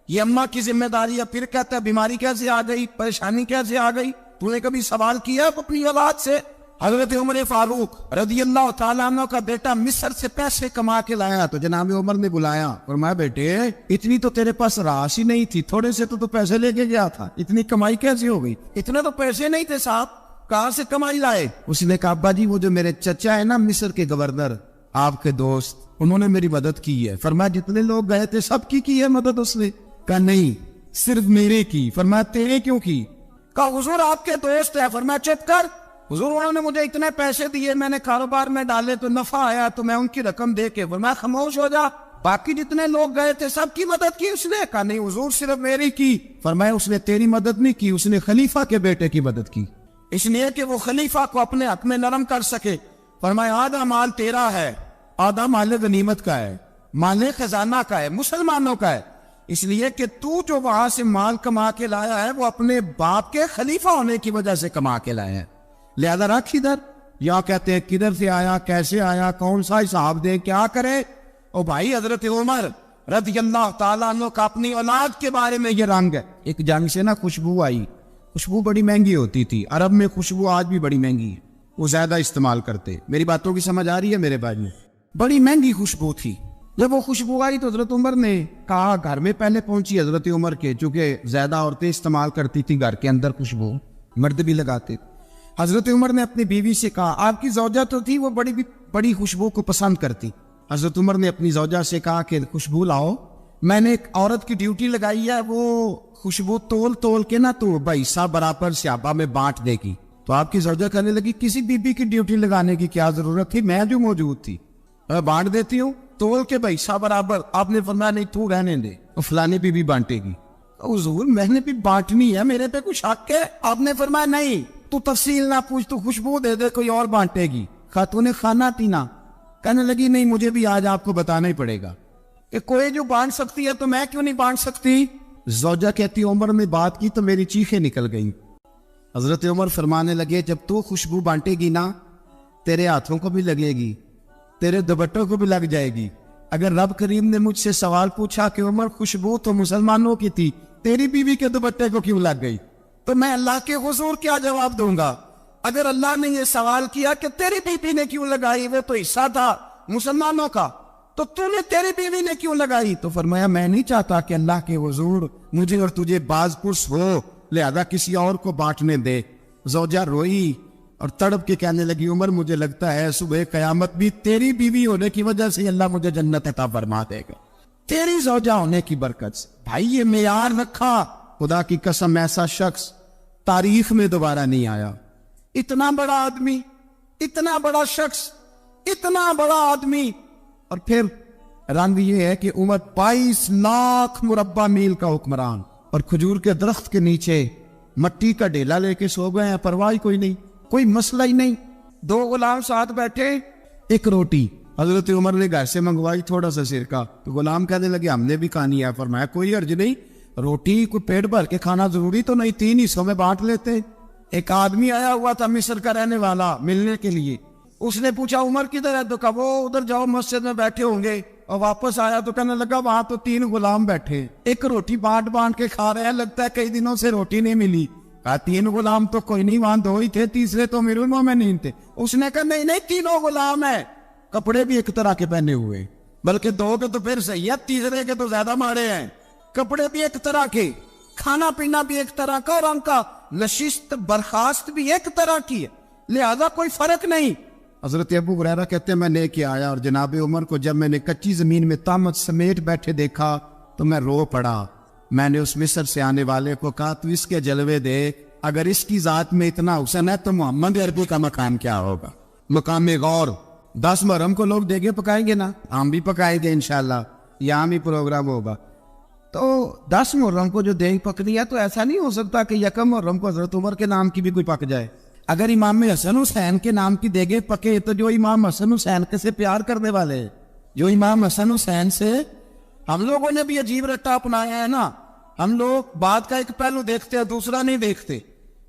یہ اماں کی ذمہ داری ہے۔ پھر کہتا ہے بیماری کیسے آ گئی، پریشانی کیسے آ گئی؟ تو نے کبھی سوال کیا اپنی اولاد سے؟ حضرت عمر فاروق رضی اللہ تعالیٰ عنہ کا بیٹا مصر سے پیسے کما کے لایا تو جناب عمر نے بلایا، فرمایا بیٹے اتنی تو تیرے پاس راس ہی نہیں تھی، تھوڑے سے تو پیسے لے کے گیا تھا، اتنی کمائی کیسی ہو گئی؟ اتنے تو پیسے نہیں تھے صاحب، کہاں سے کمائی لائے؟ اس نے کہا ابا جی وہ جو میرے چچا ہے نا مصر کے گورنر، آپ کے دوست، انہوں نے میری مدد کی ہے۔ فرمایا جتنے لوگ گئے تھے سب کی ہے مدد اس نے؟ کہا نہیں صرف میرے کی۔ فرمایا تیرے کیوں کی؟ کہا حضور آپ کے دوست ہے۔ فرمایا چپ کر، حضور انہوں نے مجھے اتنے پیسے دیے، میں نے کاروبار میں ڈالے تو نفع آیا تو میں ان کی رقم دے کے۔ فرمایا خاموش ہو جا، باقی جتنے لوگ گئے تھے سب کی مدد کی اس نے؟ کہا نہیں حضور صرف میری کی۔ فرمایا اس نے تیری مدد نہیں کی، اس نے خلیفہ کے بیٹے کی مدد کی، اس لیے کہ وہ خلیفہ کو اپنے حق میں نرم کر سکے۔ فرمایا آدھا مال تیرا ہے، آدھا مال غنیمت کا ہے، مال خزانہ کا ہے، مسلمانوں کا ہے، اس لیے کہ تو جو وہاں سے مال کما کے لایا ہے وہ اپنے باپ کے خلیفہ ہونے کی وجہ سے کما کے لایا ہے، لہذا رکھ ادھر۔ یا کہتے ہیں کدھر سے آیا، کیسے آیا، کون سا حساب دے، کیا کرے؟ او بھائی حضرت عمر رضی اللہ تعالیٰ عنہ کا اپنی اولاد کے بارے میں یہ رنگ ہے۔ ایک جنگ سے نا خوشبو آئی، خوشبو بڑی مہنگی ہوتی تھی، عرب میں خوشبو آج بھی بڑی مہنگی ہے، وہ زیادہ استعمال کرتے۔ میری باتوں کی سمجھ آ رہی ہے میرے بھائی؟ بڑی مہنگی خوشبو تھی۔ جب وہ خوشبو آئی تو حضرت عمر نے کہا، گھر میں پہلے پہنچی حضرت عمر کے، چونکہ زیادہ عورتیں استعمال کرتی تھی گھر کے اندر خوشبو، مرد بھی لگاتے تھے۔ حضرت عمر نے اپنی بیوی سے کہا، آپ کی زوجہ تو تھی وہ بڑی خوشبو کو پسند کرتی۔ حضرت عمر نے اپنی زوجہ سے کہا کہ خوشبو لاؤ، میں نے ایک عورت کی ڈیوٹی لگائی ہے، وہ خوشبو تول کے نا تو بھائیسا برابر صحابہ میں بانٹ دے گی۔ تو آپ کی زوجہ کہنے لگی کسی بی بی کی ڈیوٹی لگانے کی کیا ضرورت تھی، میں جو موجود تھی میں بانٹ دیتی ہوں تول کے بھائیسا برابر۔ آپ نے فرمایا نہیں تو رہنے دے، فلانے بی بی بانٹے گی۔ حضور میں نے بھی بانٹنی ہے، میرے پہ کچھ حق ہے؟ آپ نے فرمایا نہیں تو تفصیل نہ پوچھ، تو خوشبو دے دے، کوئی اور بانٹے گی۔ خاتون خانہ تھی نا، کہنے لگی نہیں مجھے بھی آج آپ کو بتانا ہی پڑے گا کہ کوئی جو بانٹ سکتی ہے تو میں کیوں نہیں بانٹ سکتی؟ زوجہ کہتی عمر نے بات کی تو میری چیخیں نکل گئیں. حضرت عمر فرمانے لگے جب تو خوشبو بانٹے گی نا تیرے ہاتھوں کو بھی لگے گی, تیرے دوپٹوں کو بھی لگ جائے گی. اگر رب کریم نے مجھ سے سوال پوچھا کہ عمر خوشبو تو مسلمانوں کی تھی, تیری بیوی کے دوپٹے کو کیوں لگ گئی, تو میں اللہ کے حضور کیا جواب دوں گا؟ اگر اللہ نے یہ سوال کیا کہ تیری بیوی نے کیوں لگائی, وہ تو حصہ تھا مسلمانوں کا, تو تو نے تیری بیوی نے کیوں لگائی؟ تو فرمایا میں نہیں چاہتا کہ اللہ کے حضور مجھے اور تجھے باز پرس ہو, لہذا کسی اور کو بانٹنے دے. زوجہ روئی اور تڑپ کے کہنے لگی عمر مجھے لگتا ہے صبح قیامت بھی تیری بیوی ہونے کی وجہ سے اللہ مجھے جنت عطا فرما دے گا, تیری زوجہ ہونے کی برکت سے. بھائی یہ معیار رکھا, خدا کی قسم ایسا شخص تاریخ میں دوبارہ نہیں آیا. اتنا بڑا آدمی, اتنا بڑا شخص, اتنا بڑا آدمی, اور پھر رنگ یہ ہے کہ عمر 22 لاکھ مربع میل کا حکمران, اور کھجور کے درخت کے نیچے مٹی کا ڈیلا لے کے سو گئے ہیں, پرواہ کوئی نہیں, کوئی مسئلہ ہی نہیں. 2 غلام ساتھ بیٹھے, ایک روٹی حضرت عمر نے گھر سے منگوائی, تھوڑا سا سرکہ, تو غلام کہنے لگے ہم نے بھی کھانی ہے. فرمایا کوئی حرج نہیں, روٹی کو پیٹ بھر کے کھانا ضروری تو نہیں, 3 حصوں میں بانٹ لیتے. ایک آدمی آیا ہوا تھا مصر کا رہنے والا ملنے کے لیے, اس نے پوچھا عمر کدھر ہے, تو کہا وہ ادھر جاؤ مسجد میں بیٹھے ہوں گے, اور واپس آیا تو کہنے لگا وہاں تو 3 غلام بیٹھے, ایک روٹی بانٹ بانٹ کے کھا رہے ہیں, لگتا ہے کئی دنوں سے روٹی نہیں ملی. کہا 3 غلام تو کوئی نہیں, وہاں 2 ہی تھے, تیسرے تو امیر المومنین تھے. اس نے کہا نہیں 3 غلام ہیں, کپڑے بھی ایک طرح کے پہنے ہوئے, بلکہ 2 کے تو پھر صحیح ہے, تیسرے کے تو زیادہ مارے ہیں. کپڑے بھی ایک طرح کے, کھانا پینا بھی ایک طرح کا, اور ان کا نشست برخاست بھی ایک طرح کی ہے, لہذا کوئی فرق نہیں. حضرت ابو ہریرہ کہتے ہیں میں لے کے آیا, اور جناب عمر کو جب میں نے کچی زمین میں تامت سمیٹ بیٹھے دیکھا تو میں رو پڑا. میں نے اس مصر سے آنے والے کو کہا تو اس کے جلوے دیکھ, اگر اس کی ذات میں اتنا حسن ہے تو محمد عربی کا مقام کیا ہوگا, مقام غور. 10 محرم کو لوگ دیگے پکائیں گے نا, ہم بھی پکائیں گے انشاءاللہ, یہاں بھی پروگرام ہوگا. تو 10 محرم کو جو دیگ پکنی ہے تو ایسا نہیں ہو سکتا کہ 1 محرم کو حضرت عمر کے نام کی بھی کوئی پک جائے. اگر امام حسن حسین کے نام کی دیگیں پکے تو جو امام حسن حسین کے سے پیار کرنے والے ہیں, جو امام حسن حسین سے ہم لوگوں نے بھی عجیب رٹا اپنایا ہے نا, ہم لوگ بات کا ایک پہلو دیکھتے ہیں دوسرا نہیں دیکھتے.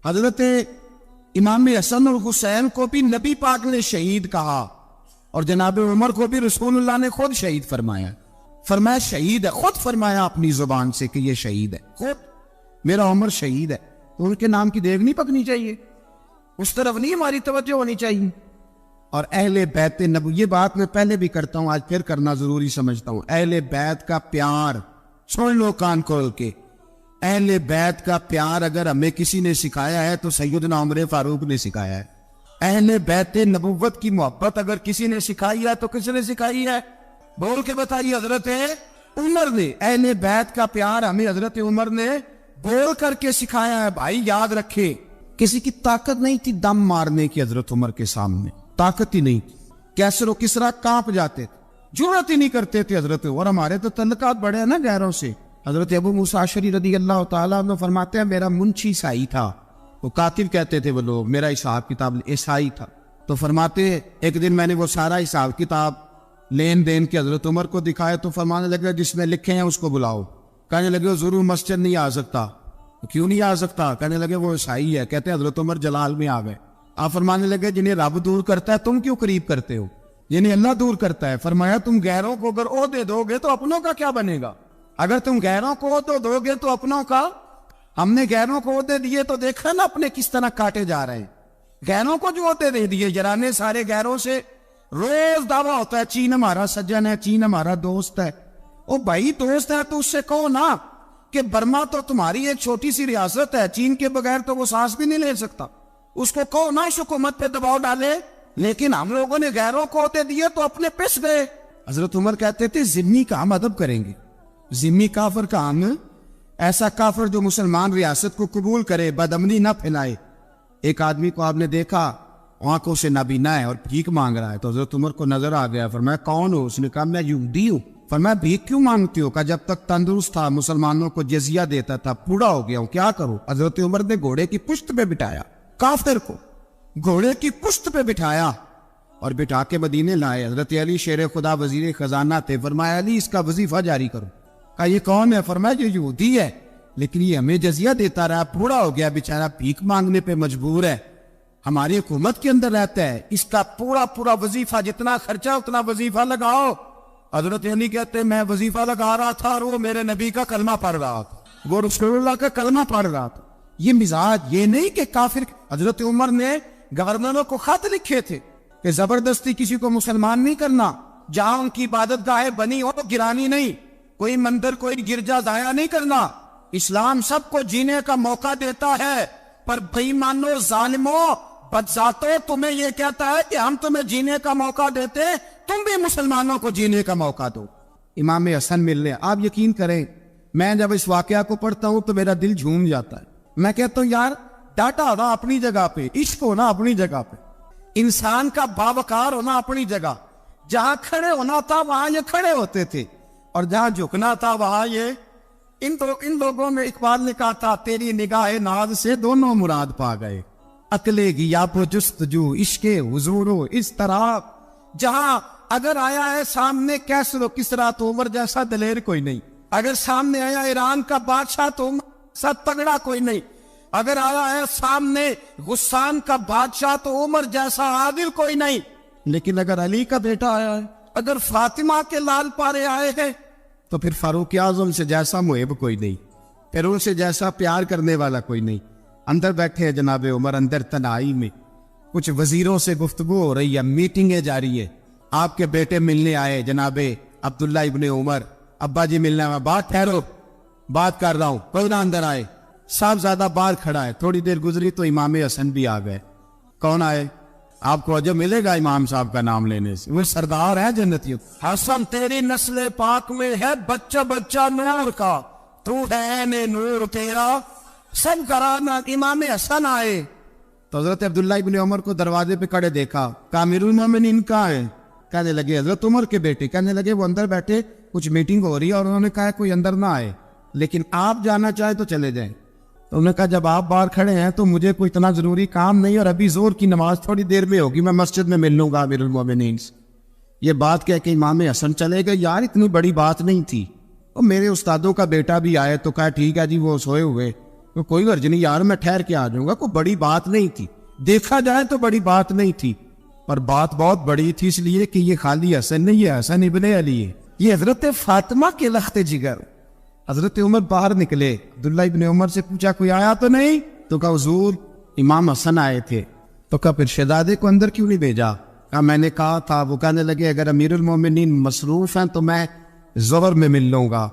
حضرت امام حسن اور حسین کو بھی نبی پاک نے شہید کہا, اور جناب عمر کو بھی رسول اللہ نے خود شہید فرمایا. فرمایا شہید ہے, خود فرمایا اپنی زبان سے کہ یہ شہید ہے, خود میرا عمر شہید ہے. تو ان کے نام کی دیگ نہیں پکنی چاہیے, اس طرف نہیں ہماری توجہ ہونی چاہیے. اور اہل بیت نبوی, یہ بات میں پہلے بھی کرتا ہوں, آج پھر کرنا ضروری سمجھتا ہوں. اہل بیت کا پیار سن لو کان کھول کے, اہل بیت کا پیار اگر ہمیں کسی نے سکھایا ہے تو سیدنا عمر فاروق نے سکھایا ہے. اہل بیت نبوت کی محبت اگر کسی نے سکھائی ہے تو کس نے سکھائی ہے؟ بول کے بتائیے. حضرت عمر نے. اہل بیت کا پیار ہمیں حضرت عمر نے بول کر کے سکھایا ہے. بھائی یاد رکھے, کسی کی طاقت نہیں تھی دم مارنے کی حضرت عمر کے سامنے, طاقت ہی نہیں تھی. کیسر و کسرا کانپ جاتے تھے, جرأت ہی نہیں کرتے تھے حضرت. اور ہمارے تو تعلقات بڑے ہیں نا غیروں سے. حضرت ابو موسیٰ اشعری رضی اللہ تعالیٰ عنہ فرماتے ہیں میرا منشی عیسائی تھا, وہ کاتب کہتے تھے وہ لوگ, میرا حساب کتاب عیسائی تھا. تو فرماتے ایک دن میں نے وہ سارا حساب کتاب لین دین کے حضرت عمر کو دکھائے تو فرمانے لگے جس میں لکھے ہیں اس کو بلاؤ. کہنے لگے وہ ضرور مسجد نہیں آ سکتا. کیوں نہیں آ سکتا؟ کہنے لگے وہ عیسائی ہے. کہتے حضرت عمر جلال میں آ گئے. آپ فرمانے لگے جنہیں رب دور کرتا ہے تم کیوں قریب کرتے ہو, جنہیں اللہ دور کرتا ہے. فرمایا تم غیروں کو اگر عہدے دو گے تو اپنوں کا کیا بنے گا؟ اگر تم غیروں کو عہدے دو گے تو اپنوں کا. ہم نے غیروں کو عہدے دیے تو دیکھا نا اپنے کس طرح کاٹے جا رہے ہیں. غیروں کو جو عہدے دے دیے, جرانے سارے غیروں سے روز دعویٰ ہوتا ہے چین ہمارا سجن ہے, چین ہمارا دوست ہے. او بھائی دوست ہے تو اس سے کہو نا کہ برما تو تمہاری ایک چھوٹی سی ریاست ہے, چین کے بغیر تو وہ سانس بھی نہیں لے سکتا. اس کو کہو نا اس حکومت پہ دباؤ ڈالے. لیکن ہم لوگوں نے غیروں کو ہوتے دیے تو اپنے پس گئے. حضرت عمر کہتے تھے ذمی کا ہم ادب کریں گے, ذمی کافر کا ہم, ایسا کافر جو مسلمان ریاست کو قبول کرے, بدامنی نہ پھیلائے. ایک آدمی کو آپ نے دیکھا آنکھوں سے نابینا ہے اور بھیک مانگ رہا ہے, تو حضرت عمر کو نظر آ گیا. فرمایا کون ہو؟ اس نے کہا میں یہودی ہوں. فرمایا بھیک کیوں مانگتی ہو؟ کہا جب تک تندرست تھا مسلمانوں کو جزیہ دیتا تھا, بوڑھا ہو گیا ہوں کیا کروں. حضرت عمر نے گھوڑے کی پشت پہ بٹھایا, کافر کو گھوڑے کی پشت پہ بٹھایا, اور بٹھا کے مدینے لائے. حضرت علی شیر خدا وزیر خزانہ تھے. فرمایا علی اس کا وظیفہ جاری کرو. کہا یہ کون ہے؟ فرمایا یہ یہودی ہے لیکن یہ ہمیں جزیہ دیتا رہا, بوڑھا ہو گیا بیچارہ, بھیک مانگنے پہ مجبور ہے, ہماری حکومت کے اندر رہتا ہے, اس کا پورا وظیفہ جتنا خرچہ اتنا وظیفہ لگاؤ. حضرت علی کہتے میں وظیفہ لگا رہا تھا اور وہ میرے نبی کا کلمہ پڑھ رہا تھا, وہ رسول اللہ کا کلمہ پڑھ رہا تھا. یہ مزاج, یہ نہیں کہ کافر. حضرت عمر نے گورنروں کو خط لکھے تھے کہ زبردستی کسی کو مسلمان نہیں کرنا, جہاں ان کی عبادت گاہیں بنی ہو گرانی نہیں, کوئی مندر کوئی گرجا ضائع نہیں کرنا. اسلام سب کو جینے کا موقع دیتا ہے, پر بے ایمانو ظالمو بدذاتو تمہیں یہ کہتا ہے کہ ہم تمہیں جینے کا موقع دیتے, تم بھی مسلمانوں کو جینے کا موقع دو. امام حسن ملنے, آپ یقین کریں میں جب اس واقعہ کو پڑھتا ہوں تو میرا دل جھوم جاتا ہے. میں کہتا ہوں یار ڈاٹا ہونا اپنی جگہ پہ, عشق ہونا اپنی جگہ پہ, انسان کا باوقار ہونا اپنی جگہ. جہاں کھڑے ہونا تھا وہاں یہ کھڑے ہوتے تھے, اور جہاں جھکنا تھا وہاں یہ. ان لوگوں میں اقبال نے کہا تھا تیری نگاہ ناز سے دونوں مراد پا گئے, عقلِ غیاب و جستجو عشق حضور و اس طرح. جہاں اگر آیا ہے سامنے کیسر و کسرا تو عمر جیسا دلیر کوئی نہیں, اگر سامنے آیا ایران کا بادشاہ تو عمر جیسا تگڑا کوئی نہیں, اگر آیا ہے سامنے غسان کا بادشاہ تو عمر جیسا عادل کوئی نہیں. لیکن اگر علی کا بیٹا آیا ہے, اگر فاطمہ کے لال پارے آئے ہیں, تو پھر فاروق اعظم سے جیسا محب کوئی نہیں, پھر ان سے جیسا پیار کرنے والا کوئی نہیں. اندر بیٹھے ہیں جناب عمر, اندر تنہائی میں کچھ وزیروں سے گفتگو ہو رہی ہے, میٹنگیں جاری ہے. آپ کے بیٹے ملنے آئے جناب عبداللہ ابن عمر, ابا جی ملنے آئے. بات ٹھہرو, بات کر رہا ہوں, کوئی نہ اندر آئے. صاحبزادہ باہر کھڑا ہے. تھوڑی دیر گزری تو امام حسن بھی آ گئے. کون آئے؟ آپ کو عجب ملے گا امام صاحب کا نام لینے سے, وہ سردار ہے جنتیوں. حسن تیری نسل پاک میں ہے بچہ بچہ نور کا, تو ہے نور تیرا سب کرانا. امام حسن آئے تو حضرت عبداللہ ابن عمر کو دروازے پہ کھڑے دیکھا. امیر المومنین کہاں ہیں؟ کہنے لگے حضرت عمر کے بیٹے. کہنے لگے وہ اندر بیٹھے, کچھ میٹنگ ہو رہی ہے, اور انہوں نے کہا کوئی اندر نہ آئے, لیکن آپ جانا چاہے تو چلے جائیں. تو انہوں نے کہا جب آپ باہر کھڑے ہیں تو مجھے کوئی اتنا ضروری کام نہیں, اور ابھی زور کی نماز تھوڑی دیر میں ہوگی, میں مسجد میں مل لوں گا امیر المومنین سے. یہ بات کہہ کے امام حسن چلے گئے. یار اتنی بڑی بات نہیں تھی, اور میرے استادوں کا بیٹا بھی آئے تو کہا ٹھیک ہے جی وہ سوئے ہوئے, تو کوئی غرض نہیں یار, میں ٹھہر کے آ جاؤں گا, کوئی بڑی بات نہیں تھی. دیکھا جائے تو بڑی بات نہیں تھی, پر بات بہت بڑی تھی, اس لیے کہ یہ خالی حسن نہیں, یہ حسن ابن علی ہے, یہ حضرت فاطمہ کے لخت جگر. حضرت عمر باہر نکلے, عبداللہ ابن عمر سے پوچھا کوئی آیا تو نہیں؟ تو کہا حضور امام حسن آئے تھے. تو کہا پھر شہزادے کو اندر کیوں نہیں بھیجا؟ کہا میں نے کہا تھا. وہ کہنے لگے اگر امیر المومنین مصروف ہیں تو میں ظہر میں مل لوں گا.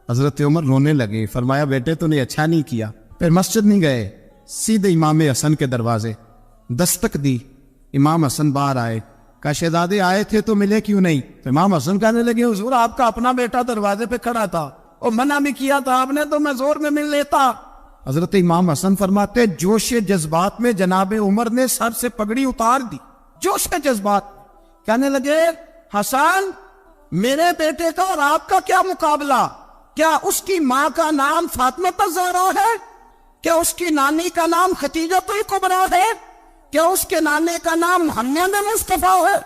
حضرت عمر رونے لگے. فرمایا بیٹے تو نے اچھا نہیں کیا. پھر مسجد نہیں گئے, سیدھے امام حسن کے دروازے دستک دی. امام حسن باہر آئے. کہا شہزادے آئے تھے تو ملے کیوں نہیں؟ تو امام حسن کہنے لگے حضور آپ کا اپنا بیٹا دروازے پہ کھڑا تھا, اور منع بھی کیا تھا آپ نے, تو میں زور میں مل لیتا. حضرت امام حسن فرماتے جوش جذبات میں جناب عمر نے سر سے پگڑی اتار دی. جوش جذبات کہنے لگے حسن میرے بیٹے کا اور آپ کا کیا مقابلہ؟ کیا اس کی ماں کا نام فاطمہ الزہرا ہے؟ کیا اس کی نانی کا نام خدیجہ الکبریٰ ہے؟ کیا اس کے نانے کا نام محمد مصطفیٰ ہے؟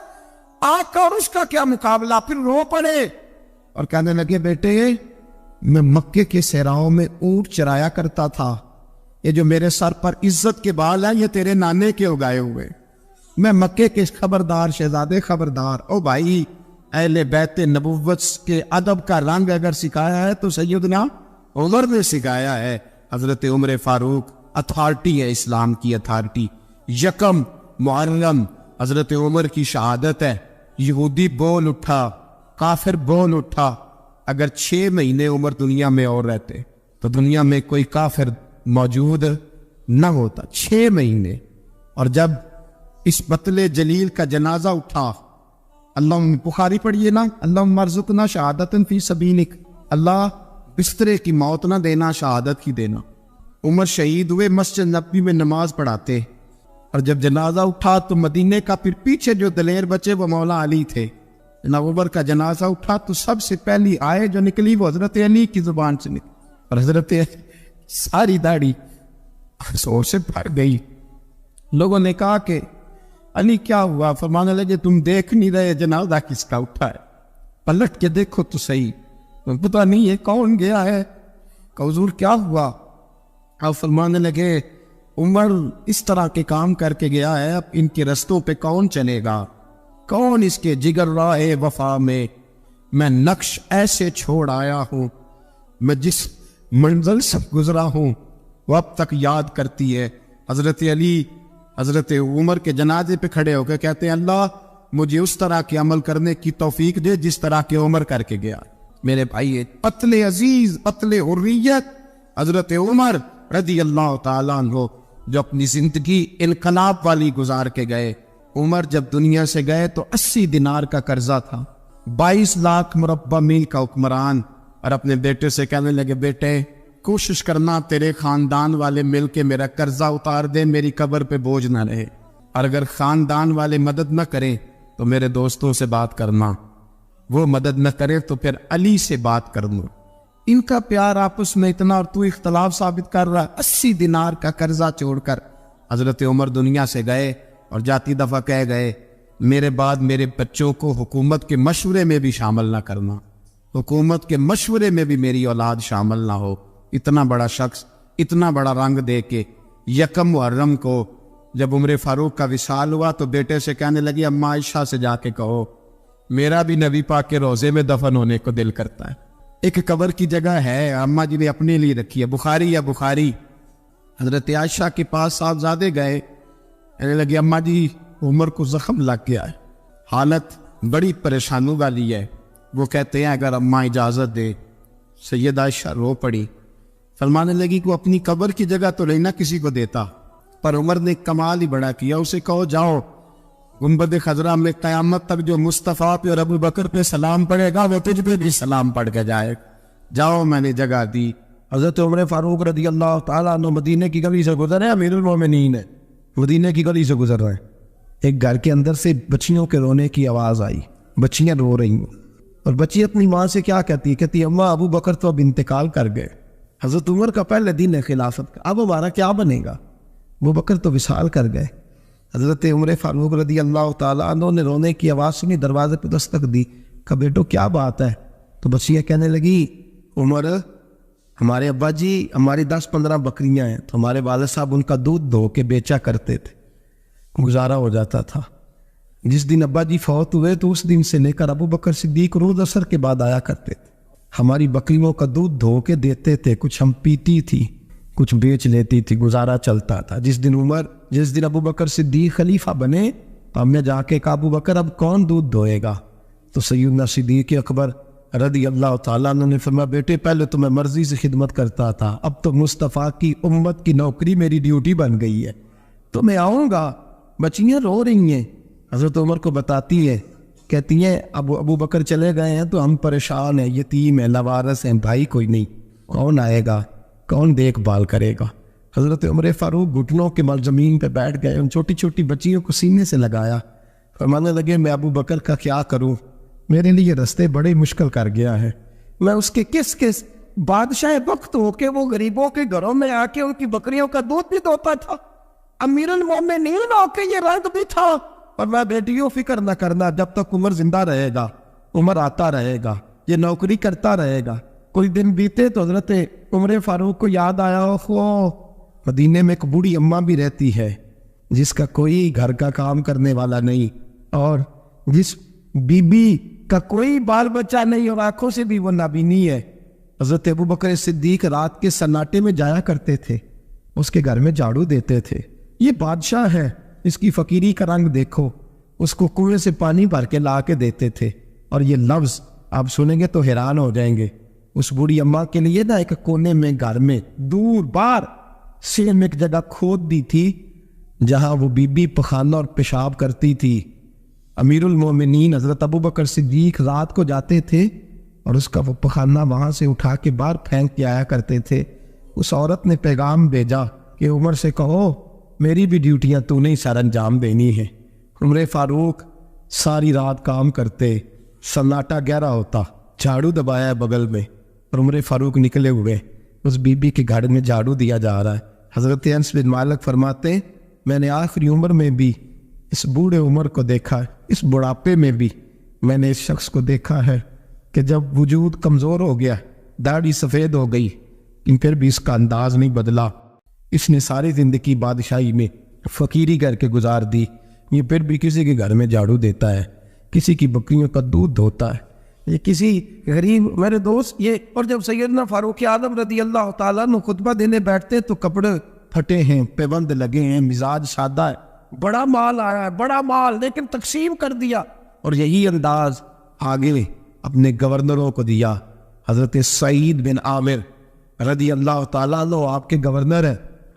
آپ کا اور اس کا کیا مقابلہ؟ پھر رو پڑے اور کہنے لگے بیٹے میں مکے کے صحراؤں میں اونٹ چرایا کرتا تھا, یہ جو میرے سر پر عزت کے بال ہیں یہ تیرے نانے کے اگائے ہوئے. میں مکے کے خبردار شہزادے خبردار. او بھائی اہل بیت نبوت کے ادب کا رنگ اگر سکھایا ہے تو سیدنا عمر نے سکھایا ہے. حضرت عمر فاروق اتھارٹی ہے, اسلام کی اتھارٹی. یکم محرم حضرت عمر کی شہادت ہے. یہودی بول اٹھا, کافر بول اٹھا. اگر 6 مہینے عمر دنیا میں اور رہتے تو دنیا میں کوئی کافر موجود نہ ہوتا. 6 مہینے. اور جب اس بطل جلیل کا جنازہ اٹھا, اللہ بخاری پڑھیے نا, اللہم ارزقنا شہادت فی سبیلک, اللہ بسترے کی موت نہ دینا, شہادت کی دینا. عمر شہید ہوئے, مسجد نبوی میں نماز پڑھاتے, اور جب جنازہ اٹھا تو مدینے کا پھر پیچھے جو دلیر بچے وہ مولا علی تھے. جناب عمر کا جنازہ اٹھا تو سب سے پہلی آئے جو نکلی وہ حضرت علی کی زبان سے نکلی, اور حضرت ساری داڑھی سور سے بھر گئی. لوگوں نے کہا کہ علی کیا ہوا؟ فرمانے لگے تم دیکھ نہیں رہے جنازہ کس کا اٹھا ہے؟ پلٹ کے دیکھو تو صحیح، پتہ نہیں یہ کون گیا ہے؟ کہ حضور کیا ہوا؟ آپ فرمانے لگے عمر اس طرح کے کام کر کے گیا ہے، اب ان کے رستوں پہ کون چلے گا؟ کون اس کے جگر راہ وفا میں نقش ایسے چھوڑ آیا ہوں، میں جس منزل سے گزرا ہوں وہ اب تک یاد کرتی ہے۔ حضرت علی حضرت عمر کے جنازے پہ کھڑے ہو کے کہتے ہیں اللہ مجھے اس طرح کے عمل کرنے کی توفیق دے جس طرح کے عمر کر کے گیا۔ میرے بھائی قتل عزیز، قتل حریت، حضرت عمر رضی اللہ تعالیٰ عنہ جو اپنی زندگی انقلاب والی گزار کے گئے۔ عمر جب دنیا سے گئے تو 80 دینار کا قرضہ تھا، 22 لاکھ مربع میل کا حکمران، اور اپنے بیٹے سے کہنے لگے بیٹے کوشش کرنا تیرے خاندان والے مل کے میرا قرضہ اتار دے، میری قبر پہ بوجھ نہ رہے، اور اگر خاندان والے مدد نہ کریں تو میرے دوستوں سے بات کرنا، وہ مدد نہ کرے تو پھر علی سے بات کر لوں۔ ان کا پیار آپس میں اتنا، اور تو اختلاف ثابت کر رہا۔ 80 دینار کا قرضہ چھوڑ کر حضرت عمر دنیا سے گئے، اور جاتی دفعہ کہہ گئے میرے بعد میرے بچوں کو حکومت کے مشورے میں بھی شامل نہ کرنا، حکومت کے مشورے میں بھی میری اولاد شامل نہ ہو۔ اتنا بڑا شخص اتنا بڑا رنگ دے کے یکم محرم کو جب عمر فاروق کا وصال ہوا تو بیٹے سے کہنے لگی اماں عائشہ سے جا کے کہو میرا بھی نبی پاک کے روزے میں دفن ہونے کو دل کرتا ہے۔ ایک قبر کی جگہ ہے اماں جی نے اپنے لیے رکھی ہے، بخاری یا بخاری۔ حضرت عائشہ کے پاس صاحبزادے گئے، کہنے لگے اماں جی عمر کو زخم لگ گیا ہے، حالت بڑی پریشانی والی ہے۔ وہ کہتے ہیں اگر اماں اجازت دے۔ سید عائشہ رو پڑی، فرمانے لگی کہ وہ اپنی قبر کی جگہ تو نہیں نہ کسی کو دیتا، پر عمر نے کمال ہی بڑا کیا، اسے کہو جاؤ گنبد خضرا میں قیامت تک جو مصطفیٰ پہ اور ابو بکر پہ سلام پڑے گا وہ تجھ پہ بھی سلام پڑھ کے جائے، جاؤ میں نے جگہ دی۔ حضرت عمر فاروق رضی اللہ تعالیٰ عنہ مدینے کی گلی سے گزر رہے ہیں، امیر المومنین ہے، مدینے کی گلی سے گزر رہے ہیں، ایک گھر کے اندر سے بچیوں کے رونے کی آواز آئی، بچیاں رو رہی ہیں، اور بچی اپنی ماں سے کیا کہتی ہے؟ کہتی اماں ابو بکر تو اب انتقال کر گئے، حضرت عمر کا پہلے دن ہے خلافت کا، اب ہمارا کیا بنے گا؟ ابو بکر تو وصال کر گئے۔ حضرت عمر فاروق رضی اللہ تعالیٰ عنہ نے رونے کی آواز سنی، دروازے پہ دستک دی، کہا بیٹو کیا بات ہے؟ تو بچیاں کہنے لگی عمر ہمارے ابا جی ہماری 10-15 بکریاں ہیں، تو ہمارے والد صاحب ان کا دودھ دھو کے بیچا کرتے تھے، گزارا ہو جاتا تھا۔ جس دن ابا جی فوت ہوئے تو اس دن سے لے کر ابو بکر صدیق روز عصر کے بعد آیا کرتے تھے، ہماری بکریوں کا دودھ دھو کے دیتے تھے، کچھ ہم پیتی تھی کچھ بیچ لیتی تھی، گزارا چلتا تھا۔ جس دن ابو بکر صدیق خلیفہ بنے تو ہم نے جا کے کہا ابو بکر اب کون دودھ دھوئے گا؟ تو سیدنا صدیق اکبر رضی اللہ تعالیٰ عنہ نے فرمایا بیٹے پہلے تو میں مرضی سے خدمت کرتا تھا، اب تو مصطفیٰ کی امت کی نوکری میری ڈیوٹی بن گئی ہے، تو میں آؤں گا۔ بچیاں رو رہی ہیں، حضرت عمر کو بتاتی ہے، کہتی ہیں ابو بکر چلے گئے ہیں تو ہم پریشان ہیں، یتیم ہیں، لوارث ہیں، بھائی کوئی نہیں، کون آئے گا، کون دیکھ بھال کرے گا؟ حضرت عمر فاروق گھٹنوں کے مل زمین پہ بیٹھ گئے، ان چھوٹی چھوٹی بچیوں کو سینے سے لگایا، فرمانے لگے میں ابو بکر کا کیا کروں، میرے لیے رستے بڑے مشکل کر گیا ہے، میں اس کے کس بادشاہ وقت ہو کے وہ غریبوں کے گھروں میں آ کے ان کی بکریوں کا دودھ بھی دھوتا تھا، امیر المومنین ہو کے یہ رنگ بھی تھا، اور میں بیٹیوں فکر نہ کرنا، جب تک عمر زندہ رہے گا عمر آتا رہے گا، یہ نوکری کرتا رہے گا۔ کوئی دن بیتے تو حضرت عمر فاروق کو یاد آیا مدینے میں ایک بوڑھی اماں بھی رہتی ہے جس کا کوئی گھر کا کام کرنے والا نہیں، اور جس بی بی کا کوئی بال بچہ نہیں، اور آنکھوں سے بھی وہ نابینی ہے۔ حضرت ابو بکر صدیق رات کے سناٹے میں جایا کرتے تھے، اس کے گھر میں جھاڑو دیتے تھے، یہ بادشاہ ہے، اس کی فقیری کا رنگ دیکھو، اس کو کنویں سے پانی بھر کے لا کے دیتے تھے، اور یہ لفظ آپ سنیں گے تو حیران ہو جائیں گے۔ اس بوڑھی اماں کے لیے نا ایک کونے میں گھر میں دور بار سینے میں ایک جگہ کھود دی تھی جہاں وہ بی بی پخانہ اور پیشاب کرتی تھی۔ امیر المومنین حضرت ابو بکر صدیق رات کو جاتے تھے اور اس کا وہ پخانہ وہاں سے اٹھا کے باہر پھینک کے آیا کرتے تھے۔ اس عورت نے پیغام بھیجا کہ عمر سے کہو میری بھی ڈیوٹیاں تو نہیں سر انجام دینی ہے۔ عمر فاروق ساری رات کام کرتے، سناٹا گہرا ہوتا، جھاڑو دبایا ہے بغل میں، اور عمر فاروق نکلے ہوئے اس بی بی کے گھر میں جھاڑو دیا جا رہا ہے۔ حضرت انس بن مالک فرماتے ہیں میں نے آخری عمر میں بھی اس بوڑھے عمر کو دیکھا ہے، اس بڑھاپے میں بھی میں نے اس شخص کو دیکھا ہے کہ جب وجود کمزور ہو گیا، داڑھی سفید ہو گئی، لیکن پھر بھی اس کا انداز نہیں بدلا۔ اس نے ساری زندگی بادشاہی میں فقیری کر کے گزار دی، یہ پھر بھی کسی کے گھر میں جھاڑو دیتا ہے، کسی کی بکریوں کا دودھ دھوتا ہے، یہ کسی غریب میرے دوست یہ۔ اور جب سیدنا فاروق اعظم رضی اللہ تعالیٰ عنہ خطبہ دینے بیٹھتے تو کپڑے پھٹے ہیں، پیبند لگے ہیں، مزاج سادہ ہے، بڑا مال آیا ہے، بڑا مال، لیکن تقسیم کر دیا۔ اور یہی انداز آگے اپنے گورنروں کو دیا۔ حضرت سعید بن عامر رضی اللہ تعالیٰ عنہ آپ کے گورنر ہیں،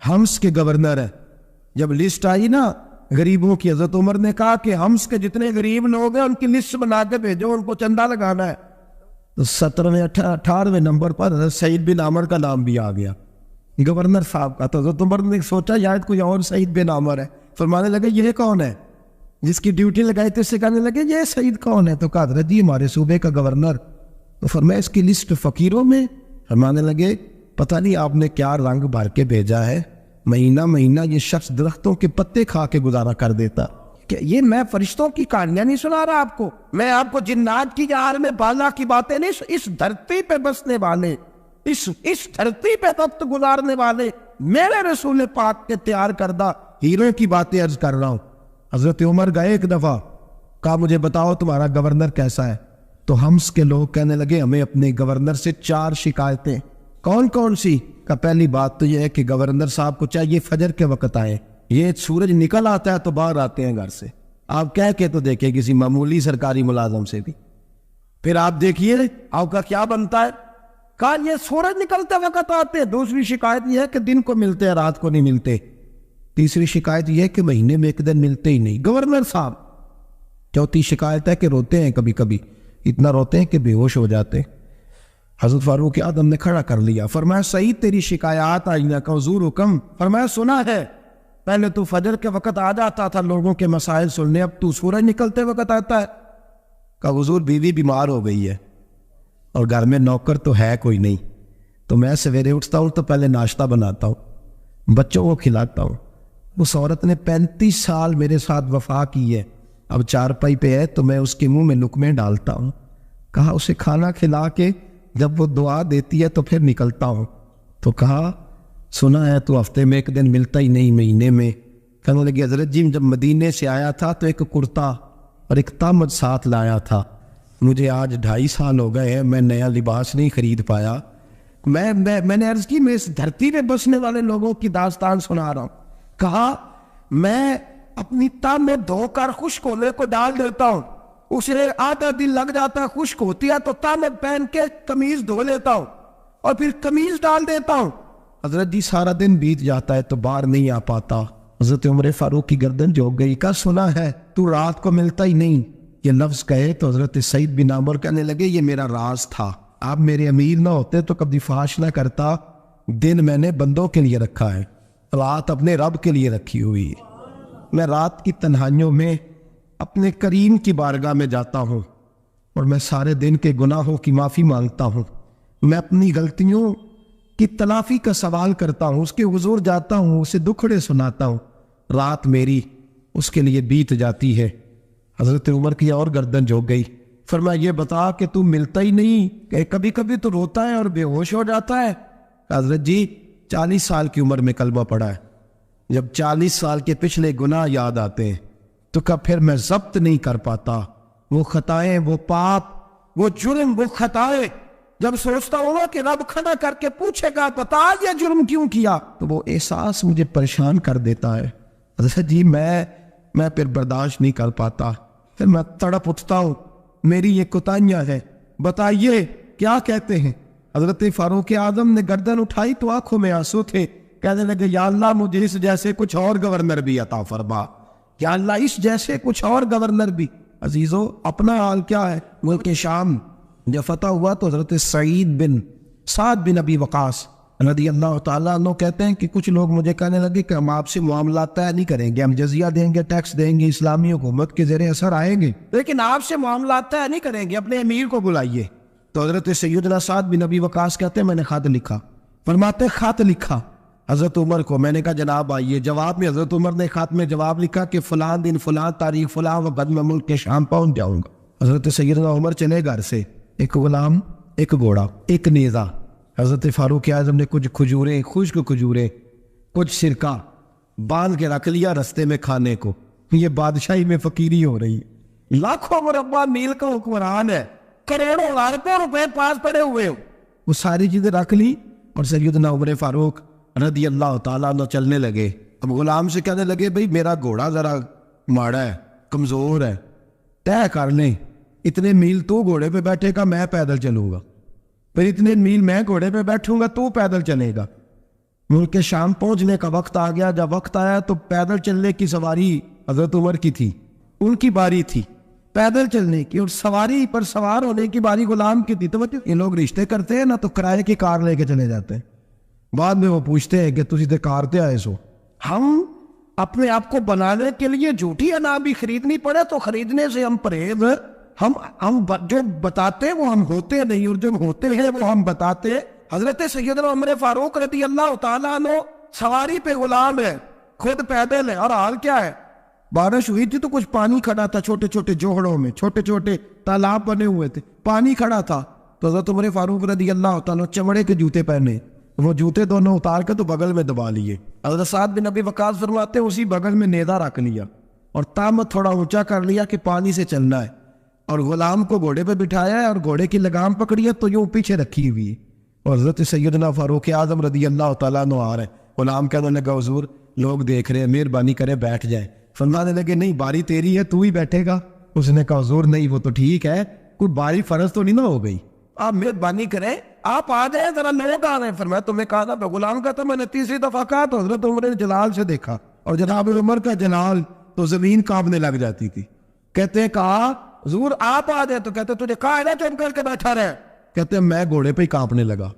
حمص کے گورنر ہیں۔ جب لسٹ آئی نا غریبوں کی، حضرت عمر نے کہا کہ حمص کے جتنے غریب لوگ ہیں ان کی لسٹ بنا کے بھیجو، ان کو چندہ لگانا ہے۔ تو 17ویں 18ویں نمبر پر حضرت سعید بن عامر کا نام بھی آ گیا، گورنر صاحب کا۔ تو حضرت عمر نے سوچا شاید کوئی اور سعید بن عامر ہے، فرمانے لگے یہ کون ہے؟ جس کی ڈیوٹی لگائی تھی اس سے کہنے لگے یہ سعید کون ہے؟ تو کہا حضرت جی ہمارے صوبے کا گورنر۔ تو فرمایا اس کی لسٹ فقیروں میں؟ فرمانے لگے پتہ نہیں آپ نے کیا رنگ بھر کے بھیجا ہے، مہینہ مہینہ یہ شخص درختوں کے پتے کھا کے گزارا کر دیتا۔ کہ یہ میں فرشتوں کی کہانیاں نہیں سنا رہا آپ کو، میں آپ کو جنات کی جہار میں بالا کی باتیں نہیں، اس دھرتی پہ بسنے والے، اس دھرتی پہ وقت گزارنے والے میرے رسول پاک کے تیار کردہ ہیروں کی باتیں عرض کر رہا ہوں۔ حضرت عمر گئے ایک دفعہ، کہا مجھے بتاؤ تمہارا گورنر کیسا ہے؟ تو حمص کے لوگ کہنے لگے ہمیں اپنے گورنر سے 4 شکایتیں۔ کون کون سی؟ کہ پہلی بات تو یہ ہے کہ گورنر صاحب کو چاہیے فجر کے وقت آئے، یہ سورج نکل آتا ہے تو باہر آتے ہیں گھر سے، آپ کہہ کے تو دیکھیں کسی معمولی سرکاری ملازم سے بھی، پھر آپ دیکھیے آپ کا کیا بنتا ہے۔ کہا یہ سورج نکلتے وقت آتے ہیں۔ دوسری شکایت یہ ہے کہ دن کو ملتے ہیں رات کو نہیں ملتے۔ تیسری شکایت یہ ہے کہ مہینے میں ایک دن ملتے ہی نہیں گورنر صاحب۔ چوتھی شکایت ہے کہ روتے ہیں، کبھی کبھی اتنا روتے ہیں کہ بے ہوش ہو جاتے ہیں۔ حضرت فاروق اعظم نے کھڑا کر لیا، فرمایا سعید تیری شکایات آئینہ کا حضور حکم۔ فرمایا سنا ہے، پہلے تو فجر کے وقت آ جاتا تھا لوگوں کے مسائل سننے، اب تو سورج نکلتے وقت آتا ہے۔ کہ حضور بیوی بیمار ہو گئی ہے اور گھر میں نوکر تو ہے کوئی نہیں، تو میں سویرے اٹھتا ہوں تو پہلے ناشتہ بناتا ہوں، بچوں کو کھلاتا ہوں۔ اس عورت نے 35 سال میرے ساتھ وفا کی ہے، اب چارپائی پہ ہے تو میں اس کے منہ میں لقمے ڈالتا ہوں۔ کہا اسے کھانا کھلا کے جب وہ دعا دیتی ہے تو پھر نکلتا ہوں۔ تو کہا سنا ہے تو ہفتے میں ایک دن ملتا ہی نہیں، مہینے میں۔ کہنے لگی حضرت جی جب مدینے سے آیا تھا تو ایک کرتا اور ایک تامد ساتھ لایا تھا، مجھے آج 2.5 سال ہو گئے ہیں، میں نیا لباس نہیں خرید پایا۔ میں نے عرض کی میں اس دھرتی میں بسنے والے لوگوں کی داستان سنا رہا ہوں۔ کہا میں اپنی تن میں دھو کر خشک ہونے کو ڈال دیتا ہوں، اسے آدھا دن لگ جاتا ہے، خشک ہوتی ہے تو تن میں پہن کے قمیض دھو لیتا ہوں اور پھر قمیض ڈال دیتا ہوں۔ حضرت جی سارا دن بیت جاتا ہے تو باہر نہیں آ پاتا۔ حضرت عمر فاروق کی گردن جھک گئی، کا سنا ہے تو رات کو ملتا ہی نہیں، یہ لفظ کہے تو حضرت سعید بن عامر کہنے لگے یہ میرا راز تھا، آپ میرے امیر نہ ہوتے تو کبھی فحش نہ کرتا، دن میں نے بندوں کے لیے رکھا ہے، رات اپنے رب کے لیے رکھی ہوئی ہے۔ میں رات کی تنہائیوں میں اپنے کریم کی بارگاہ میں جاتا ہوں اور میں سارے دن کے گناہوں کی معافی مانگتا ہوں، میں اپنی غلطیوں کی تلافی کا سوال کرتا ہوں، اس کے حضور جاتا ہوں، اسے دکھڑے سناتا ہوں، رات میری اس کے لیے بیت جاتی ہے۔ حضرت عمر کی اور گردن جھک گئی، فرمایا یہ بتا کہ تو ملتا ہی نہیں، کہ کبھی کبھی تو روتا ہے اور بے ہوش ہو جاتا ہے۔ حضرت جی 40 سال کی عمر میں کلمہ پڑھا ہے، جب 40 سال کے پچھلے گناہ یاد آتے ہیں تو کب پھر میں ضبط نہیں کر پاتا، وہ خطائیں، وہ پاپ، وہ جرم، وہ خطائیں جب سوچتا ہوں کہ رب کھڑا کر کے پوچھے گا بتا یہ جرم کیوں کیا، تو وہ احساس مجھے پریشان کر دیتا ہے۔ حضرت جی میں پھر برداشت نہیں کر پاتا، پھر میں تڑپ اٹھتا ہوں، میری یہ کوتاہیاں ہیں، بتائیے کیا کہتے ہیں۔ حضرت فاروق اعظم نے گردن اٹھائی تو آنکھوں میں آنسو تھے، کہنے لگے یا اللہ مجھے اس جیسے کچھ اور گورنر بھی عطا فرما، یا اللہ اس جیسے کچھ اور گورنر بھی۔ عزیزو اپنا حال کیا ہے؟ ملک شام جب فتح ہوا تو حضرت سعد بن ابی وقاص رضی اللہ تعالیٰ عنہ کہتے ہیں کہ کچھ لوگ مجھے کہنے لگے کہ ہم آپ سے معاملات طے نہیں کریں گے، ہم جزیہ دیں گے، ٹیکس دیں گے، اسلامی حکومت کے زیر اثر آئیں گے، لیکن آپ سے معاملات طے نہیں کریں گے، اپنے امیر کو بلائیے۔ تو حضرت سیدنا سعد بن ابی وقاص کہتے ہیں میں نے خط لکھا، فرماتے خط لکھا، حضرت عمر کو. میں نے کہا جناب آئیے. جواب میں حضرت عمر نے خط میں جواب لکھا کہ فلاں دن فلاں تاریخ فلاں وقت میں ملک کے شام پہنچ جاؤں گا. حضرت سیدنا عمر چلے گھر سے. ایک غلام، ایک گھوڑا، ایک نیزہ. حضرت فاروق اعظم نے کچھ کھجوریں، خشک کھجوریں، کچھ سرکہ باندھ کے رکھ لیا رستے میں کھانے کو. یہ بادشاہی میں فقیری ہو رہی ہے. لاکھوں مربع میل کا حکمران ہے، کروڑوں لاکھوں روپے پاس پڑے ہوئے ہو. وہ ساری چیزیں رکھ لی اور سیدنا عمر فاروق رضی اللہ تعالیٰ عنہ چلنے لگے. اب غلام سے کہنے لگے بھئی میرا گھوڑا ذرا ماڑا ہے، کمزور ہے، طے کر لیں اتنے میل تو گھوڑے پہ بیٹھے گا، میں پیدل چلوں گا. پھر اتنے میل میں گھوڑے پہ بیٹھوں گا، تو پیدل چلے گا. ملک کے شام پہنچنے کا وقت آ گیا. جب وقت آیا تو پیدل چلنے کی سواری حضرت عمر کی تھی، ان کی باری تھی پیدل چلنے کی، اور سواری پر سوار ہونے کی باری غلام کی تھی. تو یہ لوگ رشتے کرتے ہیں نا تو کرائے کی کار لے کے چلے جاتے ہیں. بعد میں وہ پوچھتے ہیں کہ تسی تے کار تے آئے سو. ہم اپنے آپ کو بنانے کے لیے جھوٹی انا بھی خریدنی پڑے تو خریدنے سے ہم پرہیز. ہم جو بتاتے ہیں وہ ہم ہوتے نہیں، اور جو ہوتے ہیں وہ ہم بتاتے ہیں. حضرت سیدنا عمر فاروق رضی اللہ تعالیٰ عنہ سواری پہ غلام ہے، خود پیدل ہے. اور حال کیا ہے؟ بارش ہوئی تھی تو کچھ پانی کھڑا تھا چھوٹے چھوٹے جوہڑوں میں، چھوٹے چھوٹے تالاب بنے ہوئے تھے، پانی کھڑا تھا. تو حضرت عمر فاروق رضی اللہ تعالیٰ چمڑے کے جوتے پہنے، وہ جوتے دونوں اتار کے تو بغل میں دبا لیے. حضرت سعد بن ابی وقاص فرماتے ہیں اسی بغل میں نیزہ رکھ لیا اور تامت تھوڑا اونچا کر لیا کہ پانی سے چلنا ہے، اور غلام کو گھوڑے پہ بٹھایا ہے اور گھوڑے کی لگام پکڑی ہے تو یوں پیچھے رکھی ہوئی ہے. اور حضرت سیدنا فاروق اعظم رضی اللہ تعالیٰ عنہ آ رہے ہیں. غلام کہنے لگا حضور لوگ دیکھ رہے ہیں، مہربانی کرے بیٹھ جائیں. فرمانے لگے نہیں باری تیری ہے، تو ہی بیٹھے گا. اس نے کہا حضور نہیں وہ تو ٹھیک ہے، کوئی باری فرض تو نہیں نہ ہو گئی، آپ مہربانی کریں آپ آ جائیں، ذرا لوگ آ رہے ہیں. فرمایا تمہیں کہا تھا. غلام کا تھا میں نے تیسری دفعہ کہا تو حضرت عمر نے جلال سے دیکھا، اور جناب عمر کا جلال تو زمین کانپنے لگ جاتی تھی. کہتے ہیں کہا حضور آپ آ جائیں، تو کہتے تجھے کہا ہے نا چپ کر کے بیٹھا رہے. کہتے ہیں میں گھوڑے پہ ہی کانپنے لگا.